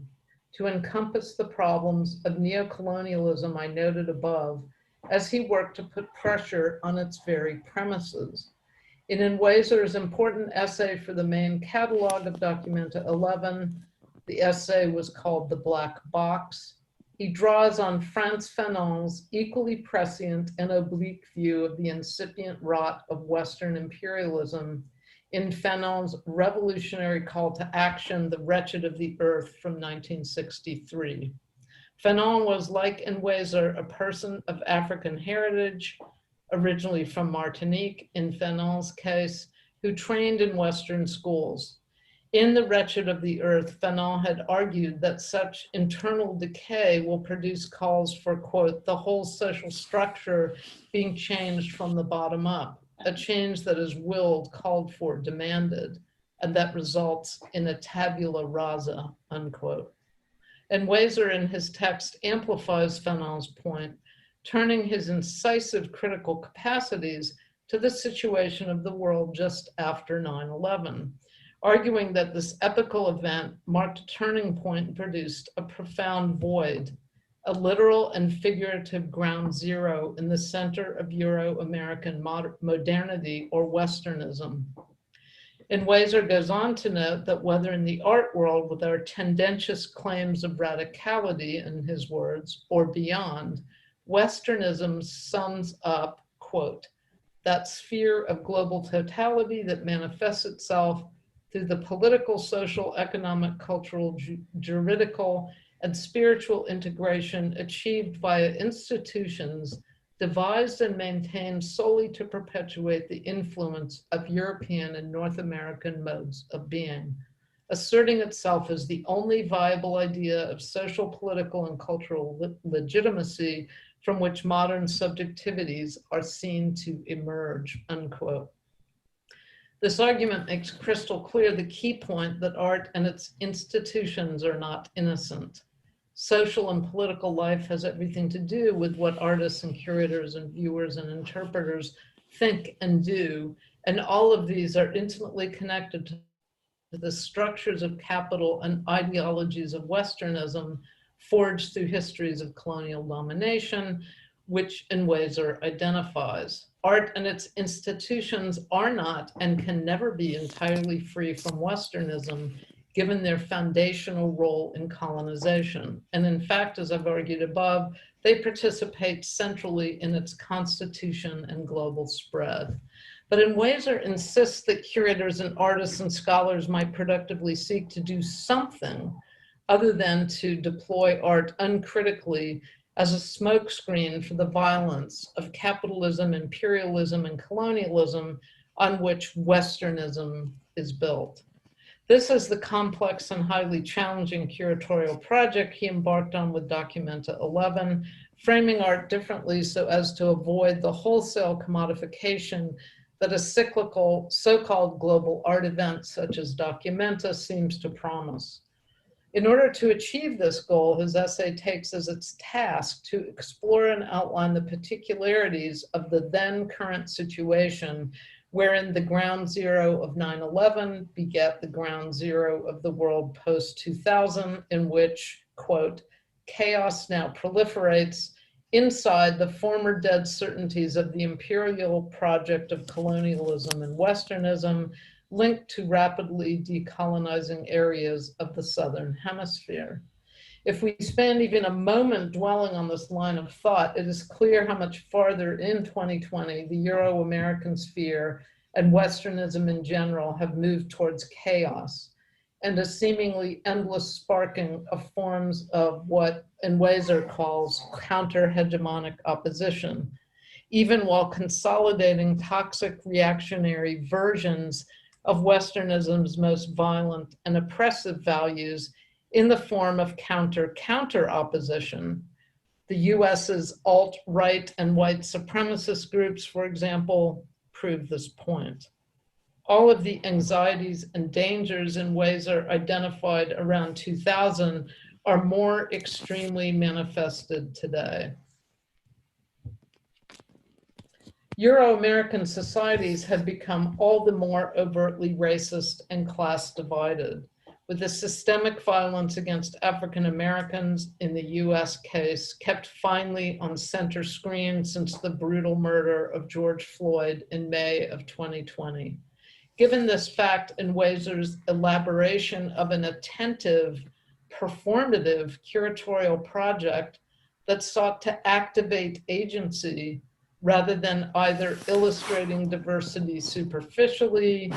to encompass the problems of neocolonialism I noted above as he worked to put pressure on its very premises. In Weser's important essay for the main catalog of Documenta 11, the essay was called The Black Box. He draws on Frantz Fanon's equally prescient and oblique view of the incipient rot of Western imperialism in Fanon's revolutionary call to action, The Wretched of the Earth from 1963. Fanon was, like Weser, a person of African heritage, originally from Martinique, in Fanon's case, who trained in Western schools. In The Wretched of the Earth, Fanon had argued that such internal decay will produce calls for, quote, the whole social structure being changed from the bottom up, a change that is willed, called for, demanded, and that results in a tabula rasa, unquote. And Weser in his text amplifies Fanon's point, turning his incisive critical capacities to the situation of the world just after 9/11. Arguing that this epical event marked a turning point and produced a profound void, a literal and figurative ground zero in the center of Euro-American modernity or Westernism. And Weser goes on to note that whether in the art world with our tendentious claims of radicality, in his words, or beyond, Westernism sums up, quote, that sphere of global totality that manifests itself through the political, social, economic, cultural, juridical, and spiritual integration achieved via institutions devised and maintained solely to perpetuate the influence of European and North American modes of being, asserting itself as the only viable idea of social, political, and cultural legitimacy from which modern subjectivities are seen to emerge, unquote. This argument makes crystal clear the key point that art and its institutions are not innocent. Social and political life has everything to do with what artists and curators and viewers and interpreters think and do, and all of these are intimately connected to the structures of capital and ideologies of Westernism forged through histories of colonial domination, which Unweiser identifies. Art and its institutions are not and can never be entirely free from Westernism, given their foundational role in colonization. And in fact, as I've argued above, they participate centrally in its constitution and global spread. But Unweiser insists that curators and artists and scholars might productively seek to do something other than to deploy art uncritically as a smokescreen for the violence of capitalism, imperialism, and colonialism on which Westernism is built. This is the complex and highly challenging curatorial project he embarked on with Documenta 11, framing art differently so as to avoid the wholesale commodification that a cyclical so-called global art event such as Documenta seems to promise. In order to achieve this goal, his essay takes as its task to explore and outline the particularities of the then current situation wherein the ground zero of 9/11 begat the ground zero of the world post-2000, in which, quote, chaos now proliferates inside the former dead certainties of the imperial project of colonialism and Westernism linked to rapidly decolonizing areas of the Southern Hemisphere. If we spend even a moment dwelling on this line of thought, it is clear how much farther in 2020 the Euro-American sphere and Westernism in general have moved towards chaos and a seemingly endless sparking of forms of what Unweiser calls counter-hegemonic opposition, even while consolidating toxic reactionary versions of Westernism's most violent and oppressive values in the form of counter-counter opposition. The US's alt-right and white supremacist groups, for example, prove this point. All of the anxieties and dangers Unweiser identified around 2000 are more extremely manifested today. Euro-American societies have become all the more overtly racist and class divided, with the systemic violence against African Americans in the US case kept finally on center screen since the brutal murder of George Floyd in May of 2020. Given this fact, Unweiser's elaboration of an attentive, performative curatorial project that sought to activate agency rather than either illustrating diversity superficially,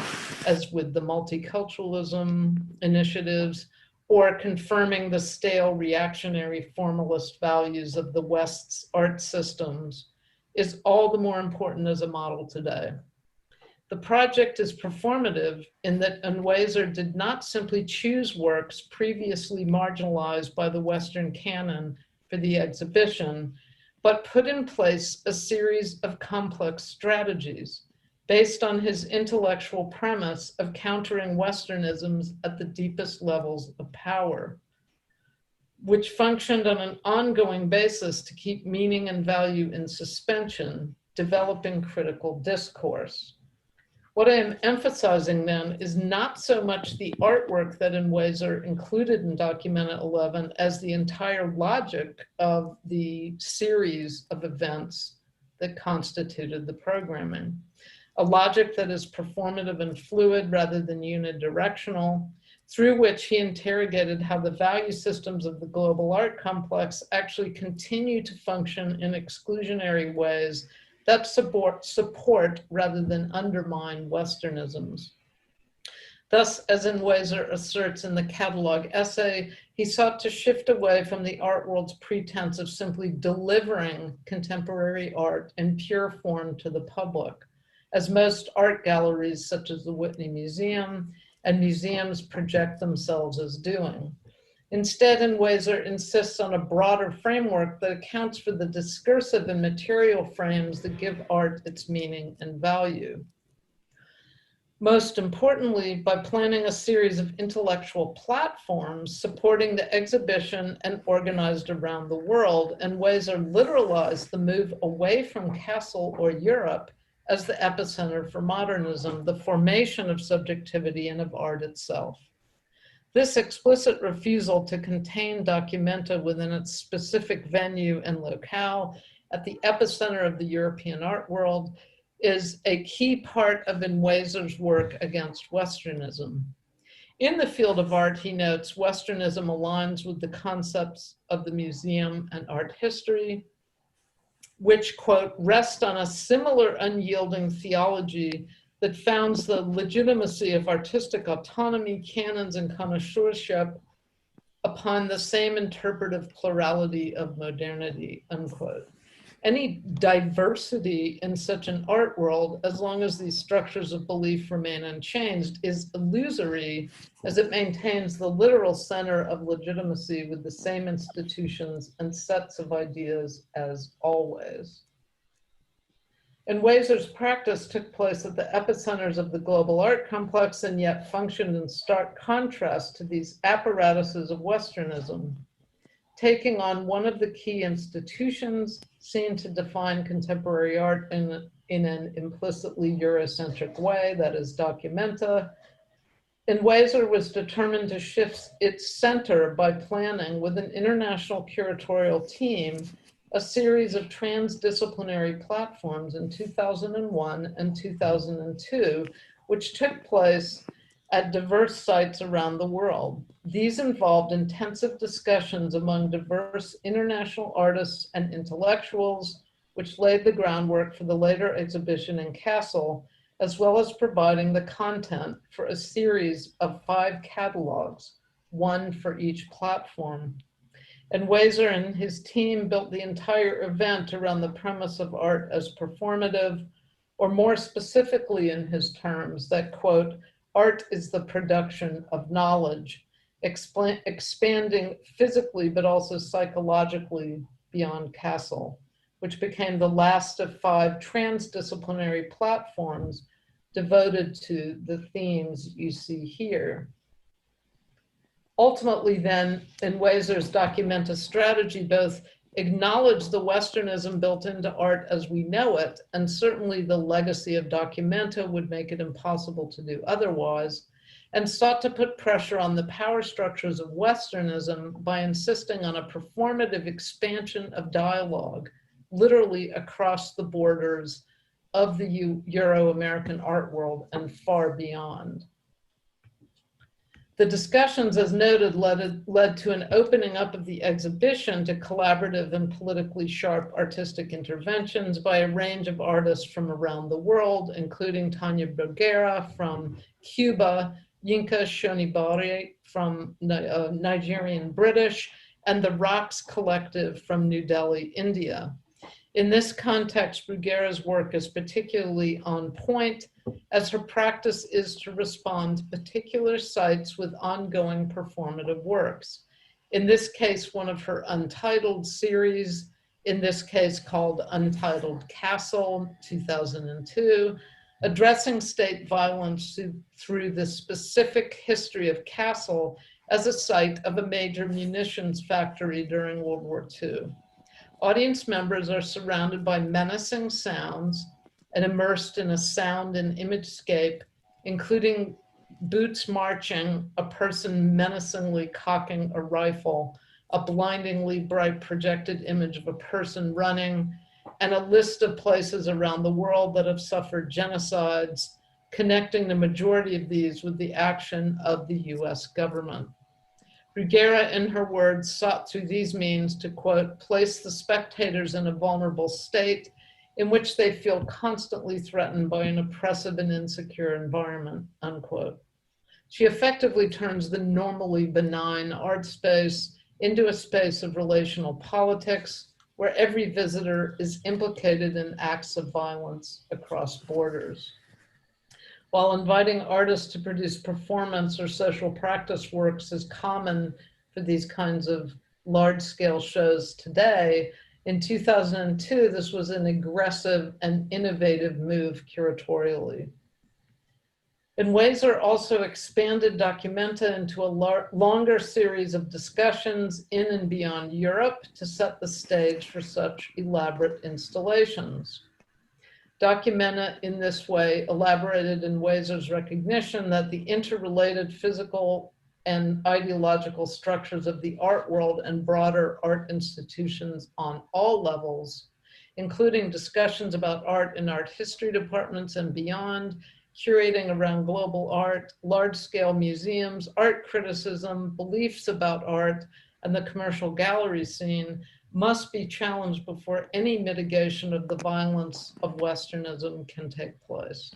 as with the multiculturalism initiatives, or confirming the stale reactionary formalist values of the West's art systems, is all the more important as a model today. The project is performative in that Unweiser did not simply choose works previously marginalized by the Western canon for the exhibition, but put in place a series of complex strategies based on his intellectual premise of countering Westernisms at the deepest levels of power, which functioned on an ongoing basis to keep meaning and value in suspension, developing critical discourse. What I am emphasizing then is not so much the artwork that Unweiser included in Documenta 11 as the entire logic of the series of events that constituted the programming. A logic that is performative and fluid rather than unidirectional, through which he interrogated how the value systems of the global art complex actually continue to function in exclusionary ways that support rather than undermine Westernisms. Thus, as Enweiser asserts in the catalog essay, he sought to shift away from the art world's pretense of simply delivering contemporary art in pure form to the public, as most art galleries such as the Whitney Museum and museums project themselves as doing. Instead, Enweiser insists on a broader framework that accounts for the discursive and material frames that give art its meaning and value. Most importantly, by planning a series of intellectual platforms supporting the exhibition and organized around the world, Enweiser literalized the move away from Kassel or Europe as the epicenter for modernism, the formation of subjectivity and of art itself. This explicit refusal to contain Documenta within its specific venue and locale at the epicenter of the European art world is a key part of Enweiser's work against Westernism. In the field of art, he notes, Westernism aligns with the concepts of the museum and art history, which, quote, rest on a similar unyielding theology that founds the legitimacy of artistic autonomy, canons, and connoisseurship upon the same interpretive plurality of modernity, unquote. Any diversity in such an art world, as long as these structures of belief remain unchanged, is illusory as it maintains the literal center of legitimacy with the same institutions and sets of ideas as always. Enweiser's practice took place at the epicenters of the global art complex and yet functioned in stark contrast to these apparatuses of Westernism, taking on one of the key institutions seen to define contemporary art in an implicitly Eurocentric way, that is Documenta. Enweiser was determined to shift its center by planning with an international curatorial team a series of transdisciplinary platforms in 2001 and 2002, which took place at diverse sites around the world. These involved intensive discussions among diverse international artists and intellectuals, which laid the groundwork for the later exhibition in Kassel, as well as providing the content for a series of 5 catalogs, one for each platform. Enweiser and his team built the entire event around the premise of art as performative, or more specifically in his terms, that, quote, art is the production of knowledge, expanding physically but also psychologically beyond Kassel, which became the last of 5 transdisciplinary platforms devoted to the themes you see here. Ultimately then, Enweiser's Documenta strategy both acknowledged the Westernism built into art as we know it, and certainly the legacy of Documenta would make it impossible to do otherwise, and sought to put pressure on the power structures of Westernism by insisting on a performative expansion of dialogue, literally across the borders of the Euro-American art world and far beyond. The discussions, as noted, led to an opening up of the exhibition to collaborative and politically sharp artistic interventions by a range of artists from around the world, including Tanya Bruguera from Cuba, Yinka Shonibari from Nigerian British, and the Rocks Collective from New Delhi, India. In this context, Bruguera's work is particularly on point, as her practice is to respond to particular sites with ongoing performative works. In this case, one of her Untitled series, in this case called Untitled Kassel, 2002, addressing state violence through the specific history of Kassel as a site of a major munitions factory during World War II. Audience members are surrounded by menacing sounds and immersed in a sound and imagescape, including boots marching, a person menacingly cocking a rifle, a blindingly bright projected image of a person running, and a list of places around the world that have suffered genocides, connecting the majority of these with the action of the US government. Bruguera, in her words, sought through these means to, quote, place the spectators in a vulnerable state in which they feel constantly threatened by an oppressive and insecure environment, unquote. She effectively turns the normally benign art space into a space of relational politics where every visitor is implicated in acts of violence across borders. While inviting artists to produce performance or social practice works is common for these kinds of large-scale shows today, in 2002, this was an aggressive and innovative move curatorially. And Wazer also expanded Documenta into a longer series of discussions in and beyond Europe to set the stage for such elaborate installations. Documenta in this way elaborated in Wazer's recognition that the interrelated physical and ideological structures of the art world and broader art institutions on all levels, including discussions about art in art history departments and beyond, curating around global art, large-scale museums, art criticism, beliefs about art, and the commercial gallery scene must be challenged before any mitigation of the violence of Westernism can take place.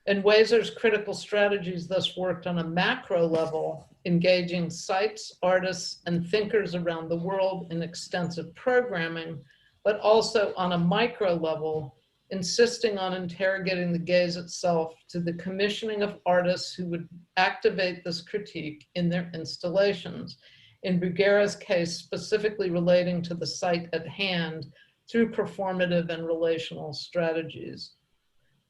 And Wazer's critical strategies thus worked on a macro level, engaging sites, artists, and thinkers around the world in extensive programming, but also on a micro level, insisting on interrogating the gaze itself to the commissioning of artists who would activate this critique in their installations. In Bruguera's case, specifically relating to the site at hand through performative and relational strategies.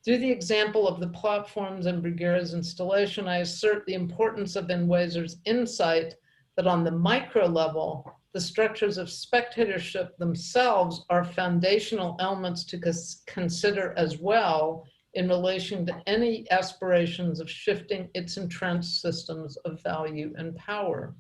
Through the example of the platforms in Bruguera's installation, I assert the importance of Wazer's insight that on the micro level, the structures of spectatorship themselves are foundational elements to consider as well in relation to any aspirations of shifting its entrenched systems of value and power.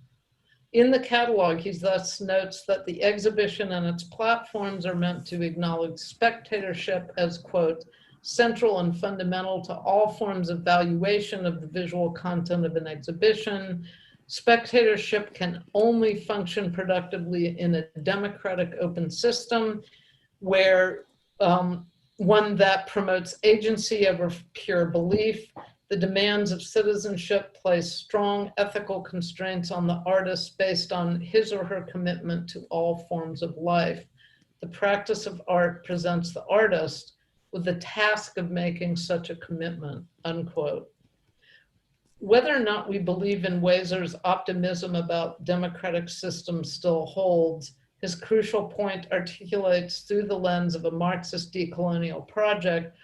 In the catalog, he thus notes that the exhibition and its platforms are meant to acknowledge spectatorship as, quote, central and fundamental to all forms of valuation of the visual content of an exhibition. Spectatorship can only function productively in a democratic open system where one that promotes agency over pure belief. The demands of citizenship place strong ethical constraints on the artist based on his or her commitment to all forms of life. The practice of art presents the artist with the task of making such a commitment, unquote. Whether or not we believe in Wazer's optimism about democratic systems still holds, his crucial point articulates through the lens of a Marxist decolonial project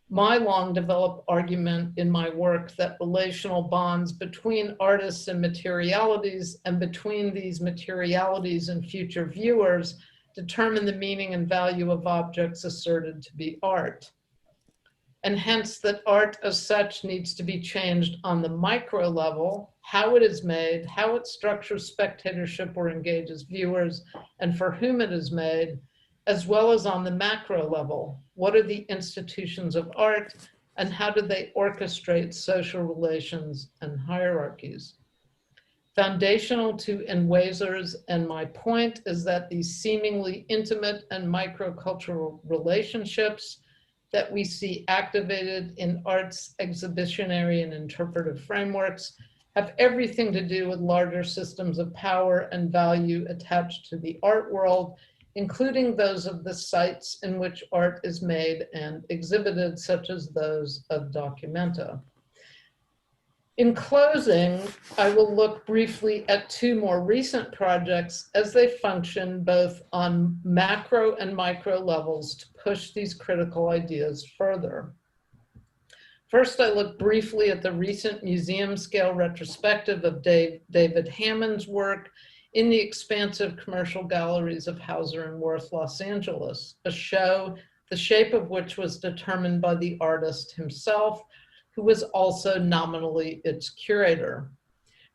my long developed argument in my work that relational bonds between artists and materialities and between these materialities and future viewers determine the meaning and value of objects asserted to be art. And hence that art as such needs to be changed on the micro level, how it is made, how it structures spectatorship or engages viewers, and for whom it is made, as well as on the macro level. What are the institutions of art and how do they orchestrate social relations and hierarchies? Foundational to Wazer's and my point is that these seemingly intimate and microcultural relationships that we see activated in art's exhibitionary and interpretive frameworks have everything to do with larger systems of power and value attached to the art world, including those of the sites in which art is made and exhibited, such as those of Documenta. In closing, I will look briefly at two more recent projects as they function both on macro and micro levels to push these critical ideas further. First, I look briefly at the recent museum-scale retrospective of David Hammond's work in the expansive commercial galleries of Hauser and Wirth, Los Angeles, a show the shape of which was determined by the artist himself, who was also nominally its curator.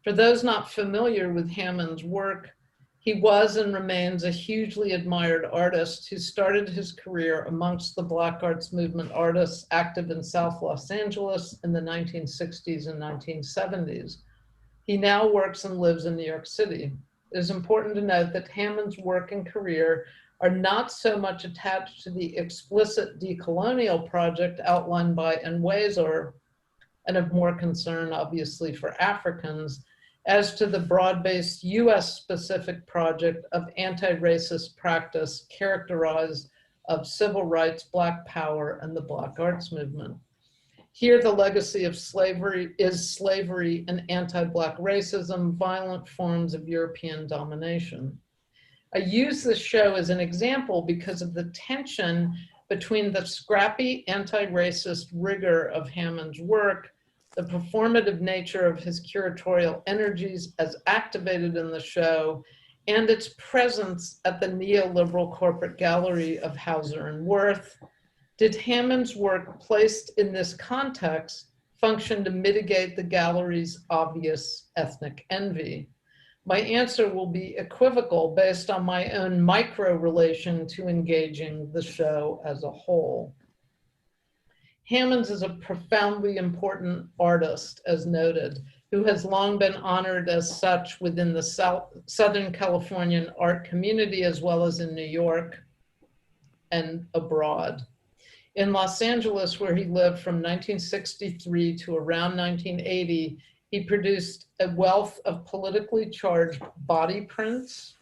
For those not familiar with Hammond's work, he was and remains a hugely admired artist who started his career amongst the Black Arts Movement artists active in South Los Angeles in the 1960s and 1970s. He now works and lives in New York City. It is important to note that Hammond's work and career are not so much attached to the explicit decolonial project outlined by Nwezor, and of more concern, obviously, for Africans, as to the broad-based US-specific project of anti-racist practice characterized of civil rights, Black power, and the Black arts movement. Here, the legacy of slavery is slavery and anti-Black racism, violent forms of European domination. I use this show as an example because of the tension between the scrappy anti-racist rigor of Hammond's work, the performative nature of his curatorial energies as activated in the show, and its presence at the neoliberal corporate gallery of Hauser and Wirth. Did Hammond's work placed in this context function to mitigate the gallery's obvious ethnic envy? My answer will be equivocal based on my own micro relation to engaging the show as a whole. Hammond is a profoundly important artist, as noted, who has long been honored as such within the Southern Californian art community, as well as in New York and abroad. In Los Angeles, where he lived from 1963 to around 1980, he produced a wealth of politically charged body prints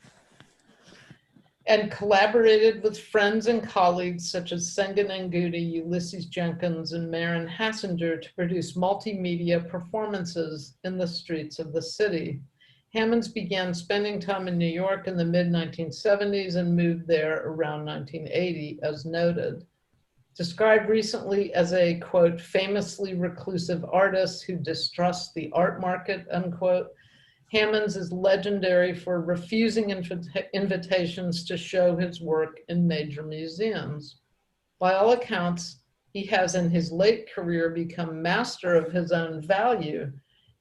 and collaborated with friends and colleagues such as Sengen Ngudi, Ulysses Jenkins, and Maren Hassinger to produce multimedia performances in the streets of the city. Hammonds began spending time in New York in the mid-1970s and moved there around 1980, as noted. Described recently as a, quote, famously reclusive artist who distrusts the art market, unquote, Hammonds is legendary for refusing invitations to show his work in major museums. By all accounts, he has in his late career become master of his own value,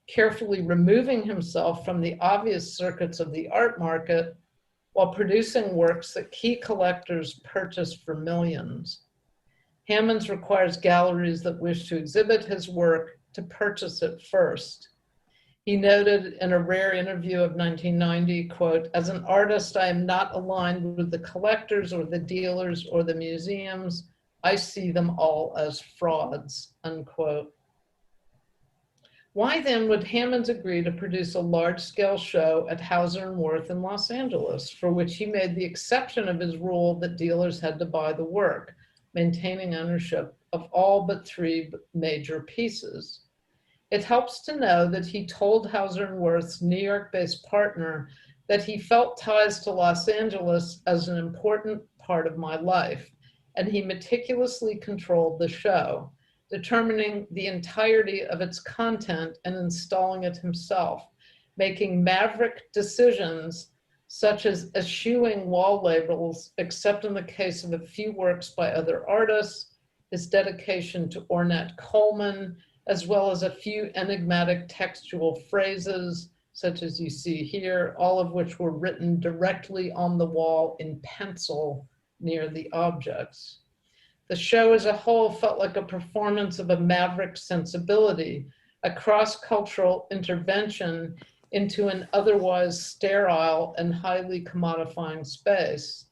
carefully removing himself from the obvious circuits of the art market while producing works that key collectors purchase for millions. Hammonds requires galleries that wish to exhibit his work to purchase it first. He noted in a rare interview of 1990, quote, as an artist, I am not aligned with the collectors or the dealers or the museums. I see them all as frauds, unquote. Why then would Hammonds agree to produce a large-scale show at Hauser and Wirth in Los Angeles, for which he made the exception of his rule that dealers had to buy the work, maintaining ownership of all but 3 major pieces? It helps to know that he told Hauser and Wirth's New York-based partner that he felt ties to Los Angeles as an important part of my life, and he meticulously controlled the show, determining the entirety of its content and installing it himself, making maverick decisions such as eschewing wall labels, except in the case of a few works by other artists, his dedication to Ornette Coleman, as well as a few enigmatic textual phrases, such as you see here, all of which were written directly on the wall in pencil near the objects. The show as a whole felt like a performance of a maverick sensibility, a cross-cultural intervention into an otherwise sterile and highly commodifying space.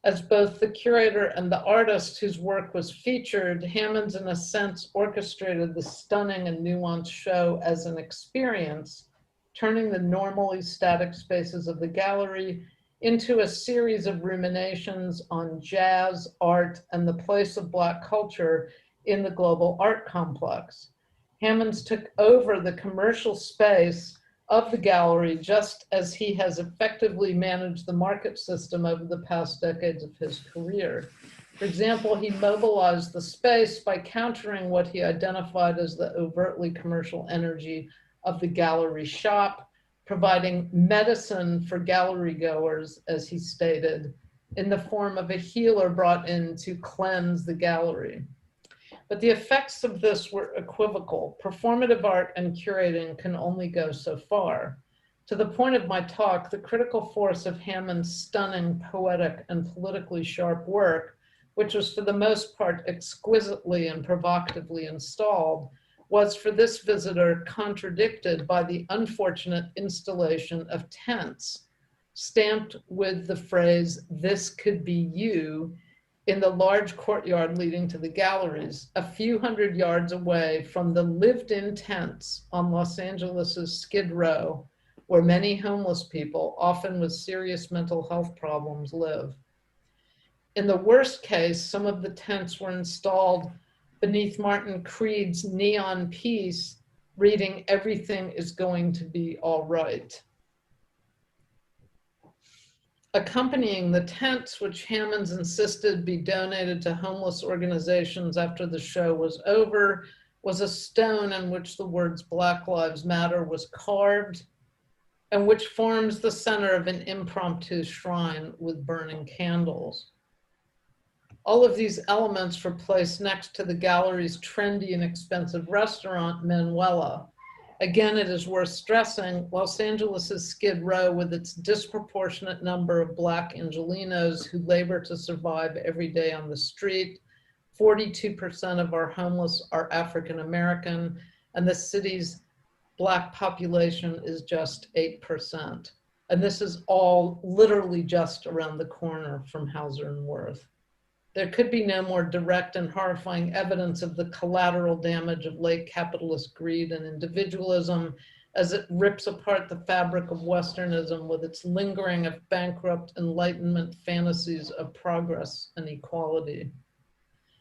As both the curator and the artist whose work was featured, Hammonds in a sense orchestrated the stunning and nuanced show as an experience, turning the normally static spaces of the gallery into a series of ruminations on jazz, art, and the place of Black culture in the global art complex. Hammonds took over the commercial space of the gallery, just as he has effectively managed the market system over the past decades of his career. For example, he mobilized the space by countering what he identified as the overtly commercial energy of the gallery shop, providing medicine for gallery goers, as he stated, in the form of a healer brought in to cleanse the gallery. But the effects of this were equivocal. Performative art and curating can only go so far. To the point of my talk, the critical force of Hammond's stunning, poetic, and politically sharp work, which was for the most part exquisitely and provocatively installed, was for this visitor contradicted by the unfortunate installation of tents, stamped with the phrase, "This could be you," in the large courtyard leading to the galleries, a few hundred yards away from the lived-in tents on Los Angeles's Skid Row, where many homeless people, often with serious mental health problems, live. In the worst case, some of the tents were installed beneath Martin Creed's neon piece reading, "Everything is going to be all right." Accompanying the tents, which Hammond insisted be donated to homeless organizations after the show was over, was a stone in which the words "Black Lives Matter" was carved, and which forms the center of an impromptu shrine with burning candles. All of these elements were placed next to the gallery's trendy and expensive restaurant, Manuela. Again, it is worth stressing, Los Angeles' Skid Row, with its disproportionate number of Black Angelenos who labor to survive every day on the street. 42% of our homeless are African American, and the city's Black population is just 8%. And this is all literally just around the corner from Hauser and Wirth. There could be no more direct and horrifying evidence of the collateral damage of late capitalist greed and individualism as it rips apart the fabric of Westernism with its lingering of bankrupt Enlightenment fantasies of progress and equality.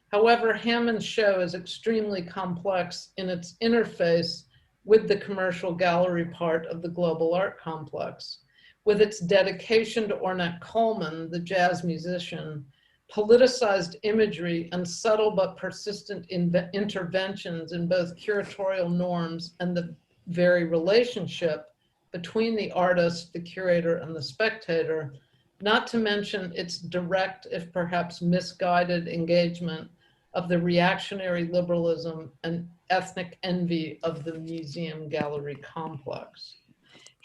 However, Hammond's show is extremely complex in its interface with the commercial gallery part of the global art complex, with its dedication to Ornette Coleman, the jazz musician, politicized imagery, and subtle but persistent interventions in both curatorial norms and the very relationship between the artist, the curator, and the spectator, not to mention its direct, if perhaps misguided, engagement of the reactionary liberalism and ethnic envy of the museum gallery complex.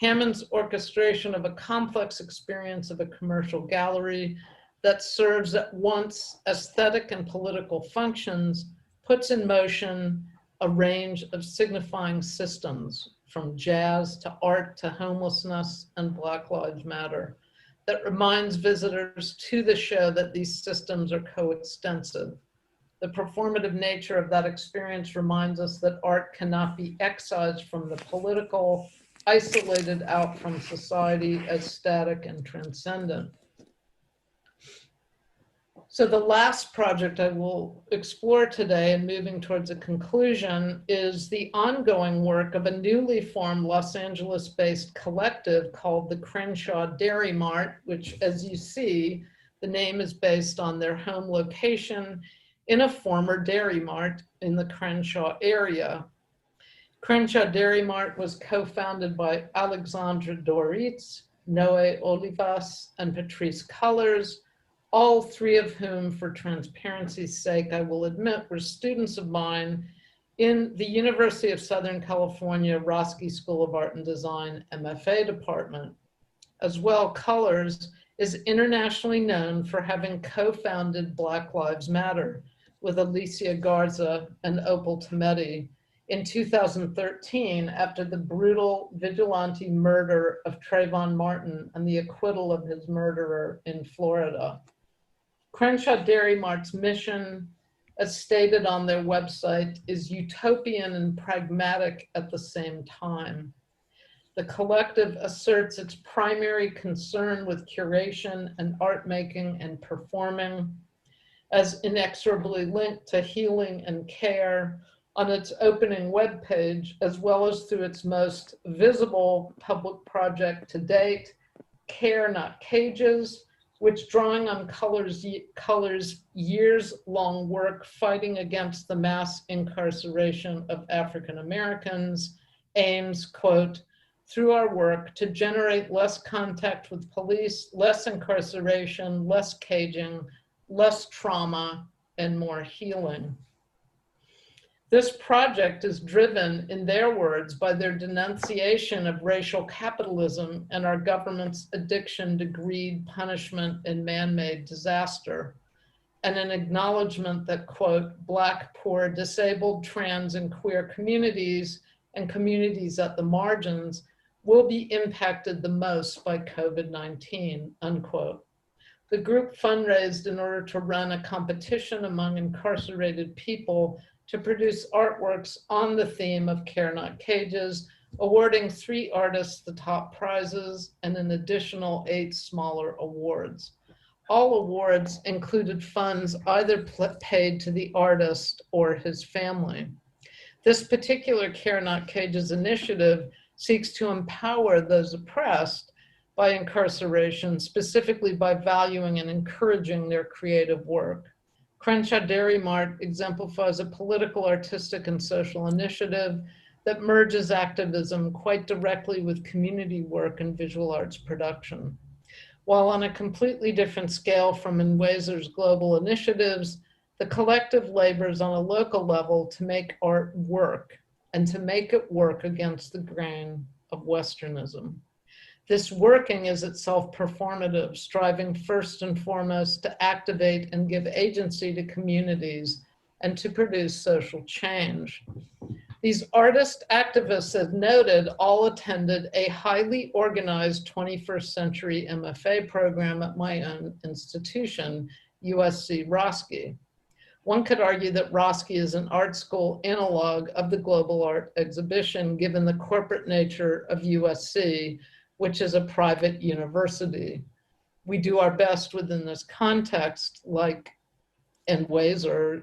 Hammond's orchestration of a complex experience of a commercial gallery that serves at once aesthetic and political functions puts in motion a range of signifying systems, from jazz to art to homelessness and Black Lives Matter, that reminds visitors to the show that these systems are coextensive. The performative nature of that experience reminds us that art cannot be excised from the political, isolated out from society as static and transcendent. So the last project I will explore today, and moving towards a conclusion, is the ongoing work of a newly formed Los Angeles-based collective called the Crenshaw Dairy Mart, which, as you see, the name is based on their home location in a former dairy mart in the Crenshaw area. Crenshaw Dairy Mart was co-founded by Alexandra Doritz, Noé Olivas, and Patrice Cullers, all three of whom, for transparency's sake, I will admit, were students of mine in the University of Southern California Roski School of Art and Design MFA department. As well, Cullers is internationally known for having co-founded Black Lives Matter with Alicia Garza and Opal Tometi in 2013 after the brutal vigilante murder of Trayvon Martin and the acquittal of his murderer in Florida. Crenshaw Dairy Mart's mission, as stated on their website, is utopian and pragmatic at the same time. The collective asserts its primary concern with curation and art making and performing as inexorably linked to healing and care on its opening webpage, as well as through its most visible public project to date, Care Not Cages, which, drawing on Cullers' years-long work fighting against the mass incarceration of African Americans, aims, quote, through our work to generate less contact with police, less incarceration, less caging, less trauma, and more healing. This project is driven, in their words, by their denunciation of racial capitalism and our government's addiction to greed, punishment, and man-made disaster, and an acknowledgement that, quote, Black, poor, disabled, trans, and queer communities and communities at the margins will be impacted the most by COVID-19, unquote. The group fundraised in order to run a competition among incarcerated people to produce artworks on the theme of Care Not Cages, awarding 3 artists the top prizes and an additional 8 smaller awards. All awards included funds either paid to the artist or his family. This particular Care Not Cages initiative seeks to empower those oppressed by incarceration, specifically by valuing and encouraging their creative work. Crenshaw Dairy Mart exemplifies a political, artistic, and social initiative that merges activism quite directly with community work and visual arts production. While on a completely different scale from Unweiser's global initiatives, the collective labors on a local level to make art work and to make it work against the grain of Westernism. This working is itself performative, striving first and foremost to activate and give agency to communities and to produce social change. These artist activists, as noted, all attended a highly organized 21st century MFA program at my own institution, USC Roski. One could argue that Roski is an art school analog of the Global Art Exhibition, given the corporate nature of USC, which is a private university. We do our best within this context, like Unweiser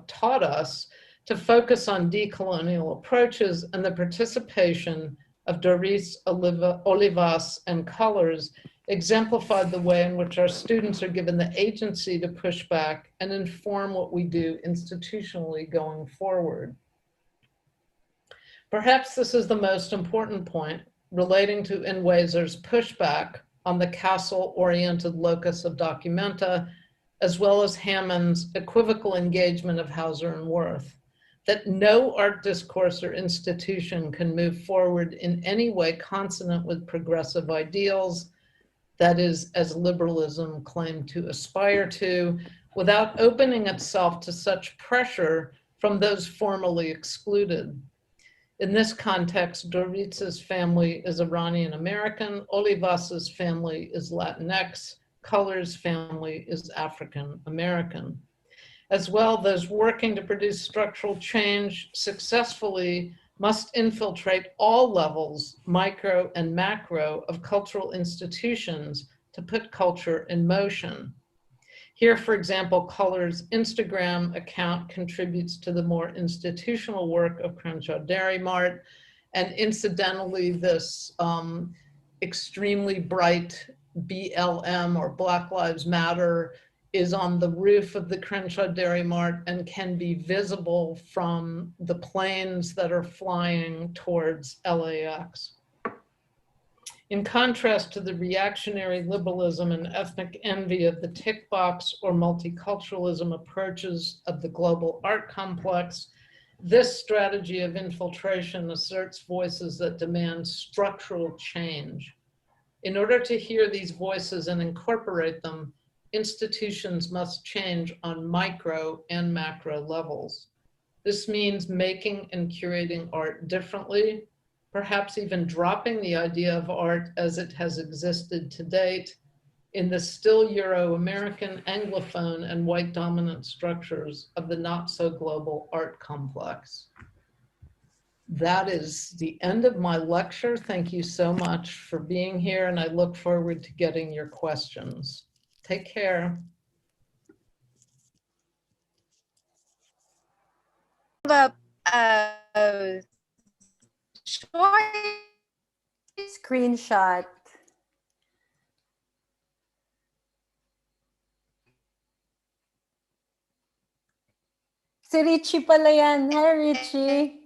taught us, to focus on decolonial approaches and the participation of Doris Olivas and Colors exemplified the way in which our students are given the agency to push back and inform what we do institutionally going forward. Perhaps this is the most important point relating to Unweiser's pushback on the castle-oriented locus of documenta, as well as Hammond's equivocal engagement of Hauser and Worth, that no art discourse or institution can move forward in any way consonant with progressive ideals, that is, as liberalism claimed to aspire to, without opening itself to such pressure from those formerly excluded. In this context, Doritz's family is Iranian American, Olivas's family is Latinx, Color's family is African American. As well, those working to produce structural change successfully must infiltrate all levels, micro and macro, of cultural institutions to put culture in motion. Here, for example, Color's Instagram account contributes to the more institutional work of Crenshaw Dairy Mart. And incidentally, this extremely bright BLM, or Black Lives Matter, is on the roof of the Crenshaw Dairy Mart and can be visible from the planes that are flying towards LAX. In contrast to the reactionary liberalism and ethnic envy of the tick box or multiculturalism approaches of the global art complex, this strategy of infiltration asserts voices that demand structural change. In order to hear these voices and incorporate them, institutions must change on micro and macro levels. This means making and curating art differently, perhaps even dropping the idea of art as it has existed to date in the still Euro-American, Anglophone, and white dominant structures of the not so global art complex. That is the end of my lecture. Thank you so much for being here, and I look forward to getting your questions. Take care. Short screenshot. Si Richie pala yan. Hi, Richie.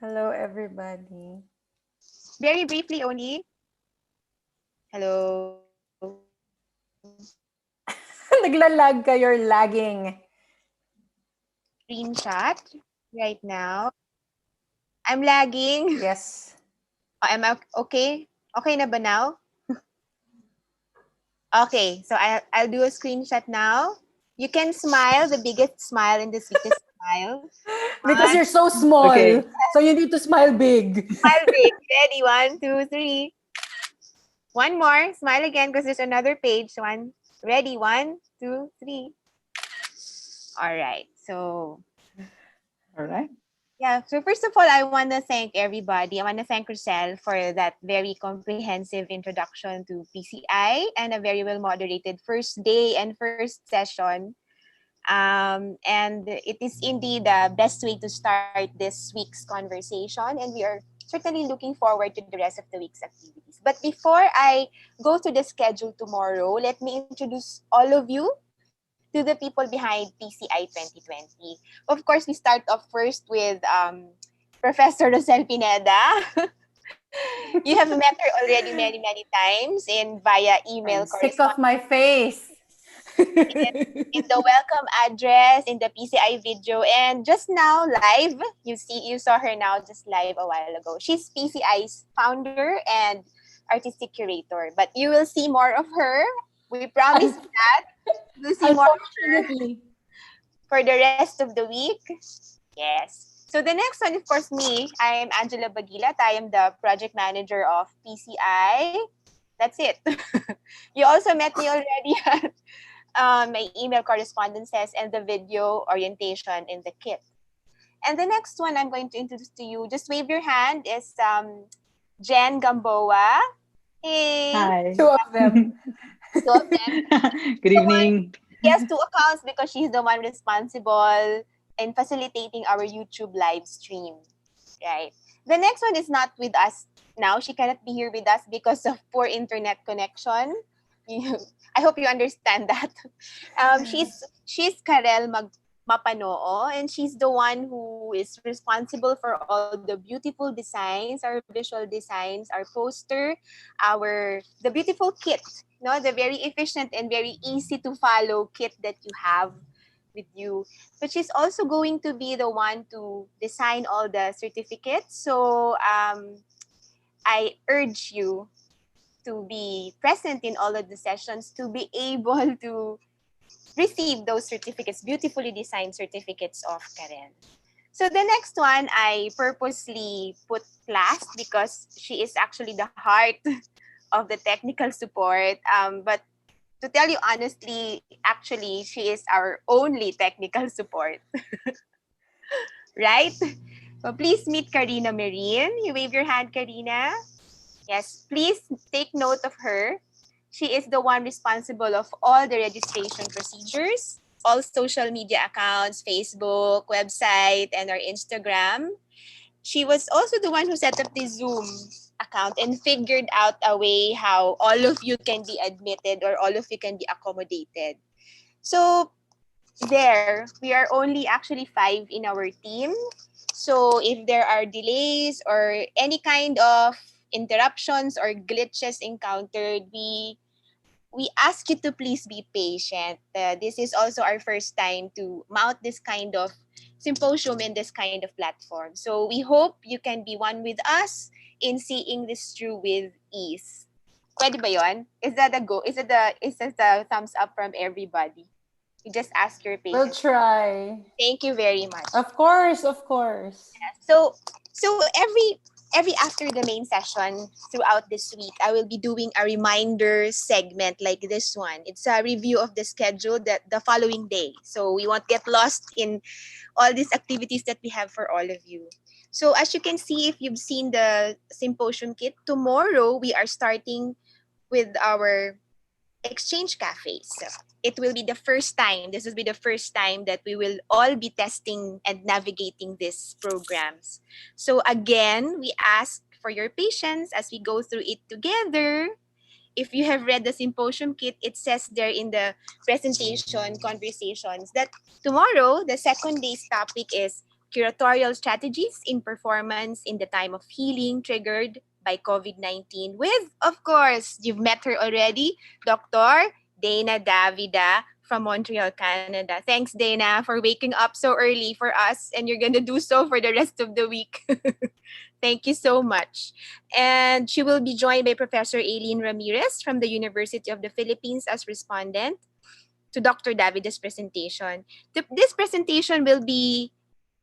Hello, everybody. Very briefly only. Hello. Naglalag ka, you're lagging. Screenshot right now. I'm lagging. Yes. Am I okay? Okay na ba now? Okay, so I'll do a screenshot now. You can smile, the biggest smile in the sweetest smile. Because you're so small. Okay. So you need to smile big. Smile big. Ready? 1, 2, 3. One more. Smile again because there's another page. Ready? 1, 2, 3. All right. So All right. yeah. So first of all, I want to thank everybody. I want to thank Roselle for that very comprehensive introduction to PCI and a very well moderated first day and first session. And it is indeed the best way to start this week's conversation. And we are certainly looking forward to the rest of the week's activities. But before I go to the schedule tomorrow, let me introduce all of you to the people behind PCI 2020. Of course, we start off first with Professor Roselle Pineda. You have met her already many, many times via email I'm sick of my face. in the welcome address, in the PCI video, and just now live. You saw her now just live a while ago. She's PCI's founder and artistic curator. But you will see more of her. We promise you that. You'll see more of her Unfortunately. for the rest of the week. Yes. So the next one, of course, me. I am Angela Baguilat. I am the project manager of PCI. That's it. You also met me already at my email correspondences and the video orientation in the kit. And the next one I'm going to introduce to you, just wave your hand, is Jen Gamboa. Hey. Hi. Two of them. Two of them. Good evening. She has 2 accounts because she's the one responsible in facilitating our YouTube live stream. Right. The next one is not with us now. She cannot be here with us because of poor internet connection. I hope you understand that. She's Karel Mapanoo, and she's the one who is responsible for all the beautiful designs, our visual designs, our poster, the beautiful kit, the very efficient and very easy to follow kit that you have with you. But she's also going to be the one to design all the certificates. So I urge you to be present in all of the sessions to be able to receive those certificates, beautifully designed certificates of Karen. So the next one I purposely put last because she is actually the heart of the technical support. But to tell you honestly, actually, she is our only technical support. Right? So please meet Karina Marine. You wave your hand, Karina. Yes, please take note of her. She is the one responsible of all the registration procedures, all social media accounts, Facebook, website, and our Instagram. She was also the one who set up the Zoom account and figured out a way how all of you can be admitted or all of you can be accommodated. So there, we are only actually 5 in our team. So if there are delays or any kind of interruptions or glitches encountered, we ask you to please be patient. This is also our first time to mount this kind of symposium in this kind of platform. So we hope you can be one with us in seeing this through with ease. Pwede ba yun? Is that a go? Is that the thumbs up from everybody? You just ask your We'll patience. try. Thank you very much. Of course, of course. So every after the main session throughout this week, I will be doing a reminder segment like this one. It's a review of the schedule that the following day. So we won't get lost in all these activities that we have for all of you. So as you can see, if you've seen the symposium kit, tomorrow we are starting with our exchange cafes. It will be the first time, this will be the first time that we will all be testing and navigating these programs. So again, we ask for your patience as we go through it together. If you have read the symposium kit, it says there in the presentation conversations that tomorrow, the second day's topic is curatorial strategies in performance in the time of healing triggered by COVID-19 with, of course, you've met her already, Dr. Dana Davida from Montreal, Canada. Thanks, Dana, for waking up so early for us, and you're going to do so for the rest of the week. Thank you so much. And she will be joined by Professor Aileen Ramirez from the University of the Philippines as respondent to Dr. Davida's presentation. This presentation will be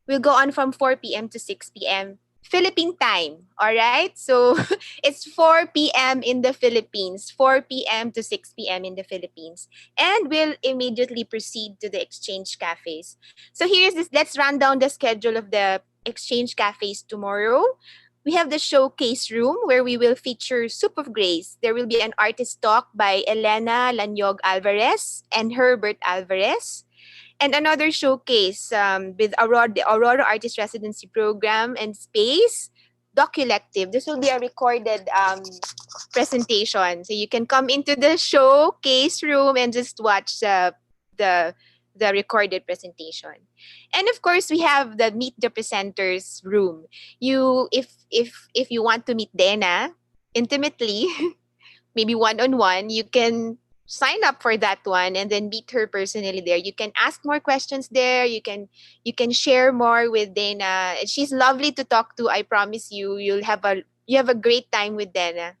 will go on from 4 p.m. to 6 p.m. Philippine time. All right. So it's 4 p.m. in the Philippines, 4 p.m. to 6 p.m. in the Philippines. And we'll immediately proceed to the exchange cafes. So here's this. Let's run down the schedule of the exchange cafes tomorrow. We have the showcase room where we will feature Soup of Grace. There will be an artist talk by Elena Lanyog Alvarez and Herbert Alvarez. And another showcase with the Aurora Artist Residency Program and Space Doculective. This will be a recorded presentation. So you can come into the showcase room and just watch the recorded presentation. And of course, we have the Meet the Presenters room. If you want to meet Dana intimately, maybe one-on-one, you can sign up for that one and then meet her personally there. You can ask more questions there. You can share more with Dana. She's lovely to talk to. I promise you, you have a great time with Dana.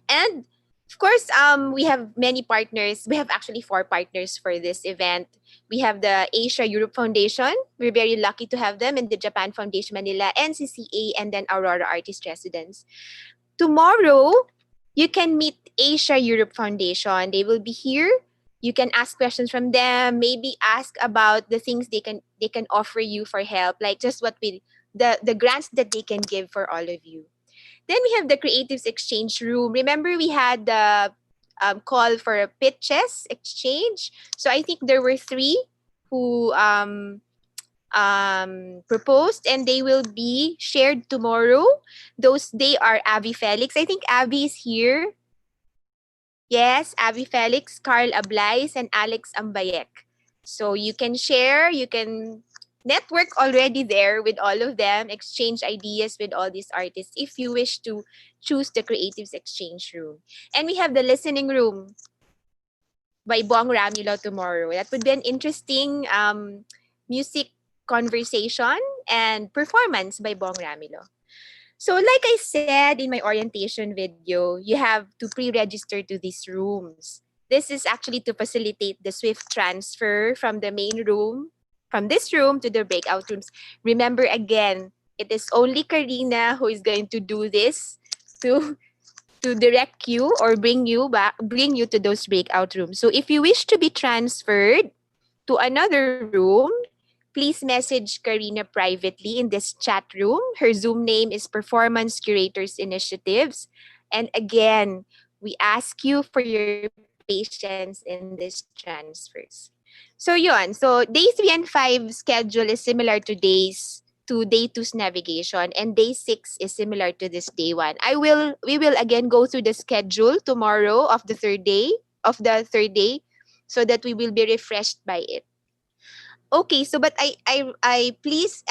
And of course, we have many partners. We have actually 4 partners for this event. We have the Asia Europe Foundation. We're very lucky to have them, and the Japan Foundation Manila, NCCA, and then Aurora Artist Residence. Tomorrow, you can meet Asia Europe Foundation. They will be here. You can ask questions from them. Maybe ask about the things they can offer you for help, like just the grants that they can give for all of you. Then we have the Creatives Exchange Room. Remember, we had the call for a pitches exchange. So I think there were 3 who proposed, and they will be shared tomorrow. They are Avi Felix. I think Avi is here. Yes, Avi Felix, Carl Ablais, and Alex Ambayek. So you can share, you can network already there with all of them, exchange ideas with all these artists if you wish to choose the Creatives Exchange Room. And we have the Listening Room by Bong Ramilo tomorrow. That would be an interesting music conversation and performance by Bong Ramilo. So like I said in my orientation video, you have to pre-register to these rooms. This is actually to facilitate the swift transfer from the main room, from this room to the breakout rooms. Remember again, it is only Karina who is going to do this to direct you or bring you to those breakout rooms. So if you wish to be transferred to another room, please message Karina privately in this chat room. Her Zoom name is Performance Curators Initiatives. And again, we ask you for your patience in these transfers. So yun, so day 3 and 5 schedule is similar to day 2's navigation, and day 6 is similar to this day 1. We will again go through the schedule tomorrow of the third day, so that we will be refreshed by it. Okay, so but I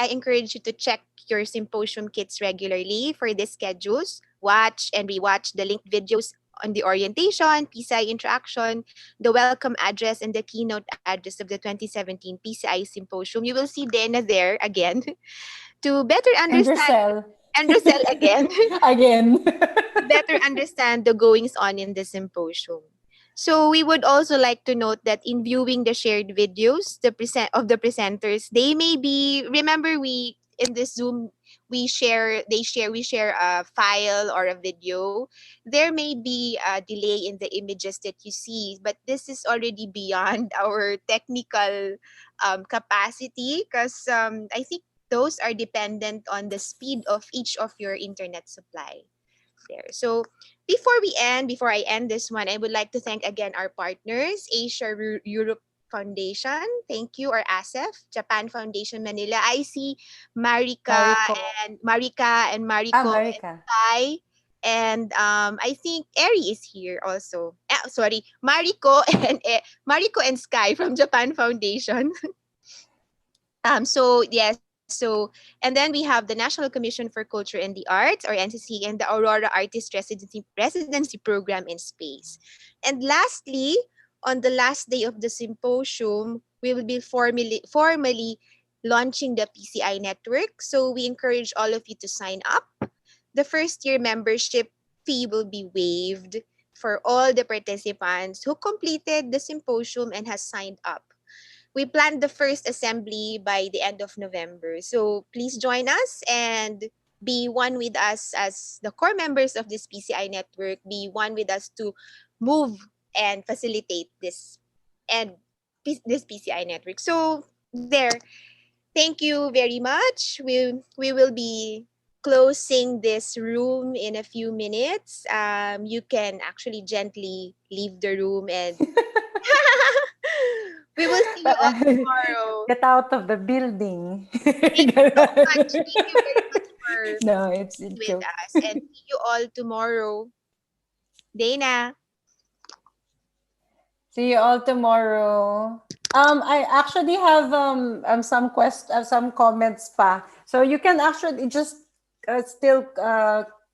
encourage you to check your Symposium kits regularly for these schedules. Watch and rewatch the linked videos on the orientation, PCI Introduction, the welcome address, and the keynote address of the 2017 PCI Symposium. You will see Dana there again to better understand. And Roselle again. Again. Better understand the goings on in the symposium. So we would also like to note that in viewing the shared videos, of the presenters, they may be, remember we in this Zoom we share a file or a video. There may be a delay in the images that you see, but this is already beyond our technical capacity, because I think those are dependent on the speed of each of your internet supply there. So before I end this one, I would like to thank again our partners, Asia Europe Foundation, thank you, or ASEF, Japan Foundation Manila. I see Marika and Mariko and Kai, and I think Eri is here also. Sorry, Mariko and Sky from Japan Foundation. And then we have the National Commission for Culture and the Arts, or NCC, and the Aurora Artist Residency Program in Space. And lastly, on the last day of the symposium, we will be formally launching the PCI Network. So we encourage all of you to sign up. The first year membership fee will be waived for all the participants who completed the symposium and has signed up. we planned the first assembly by the end of November. So please join us and be one with us as the core members of this PCI network. Be one with us to move and facilitate this and this PCI network. So there. Thank you very much. We will be closing this room in a few minutes. You can actually gently leave the room and we will see you all tomorrow. Get out of the building. Thank you so much. Thank you very much for No, it's a being with joke. us and see you all tomorrow. Dana. See you all tomorrow. I actually have some comments pa. So you can actually just still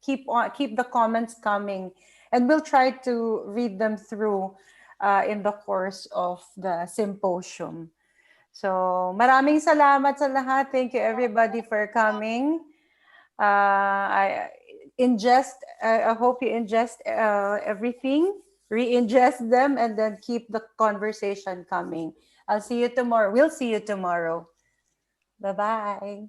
keep the comments coming, and we'll try to read them through in the course of the symposium. So maraming salamat sa lahat. Thank you everybody for coming. I hope you ingest everything, re-ingest them, and then keep the conversation coming. I'll see you tomorrow. We'll see you tomorrow. Bye-bye.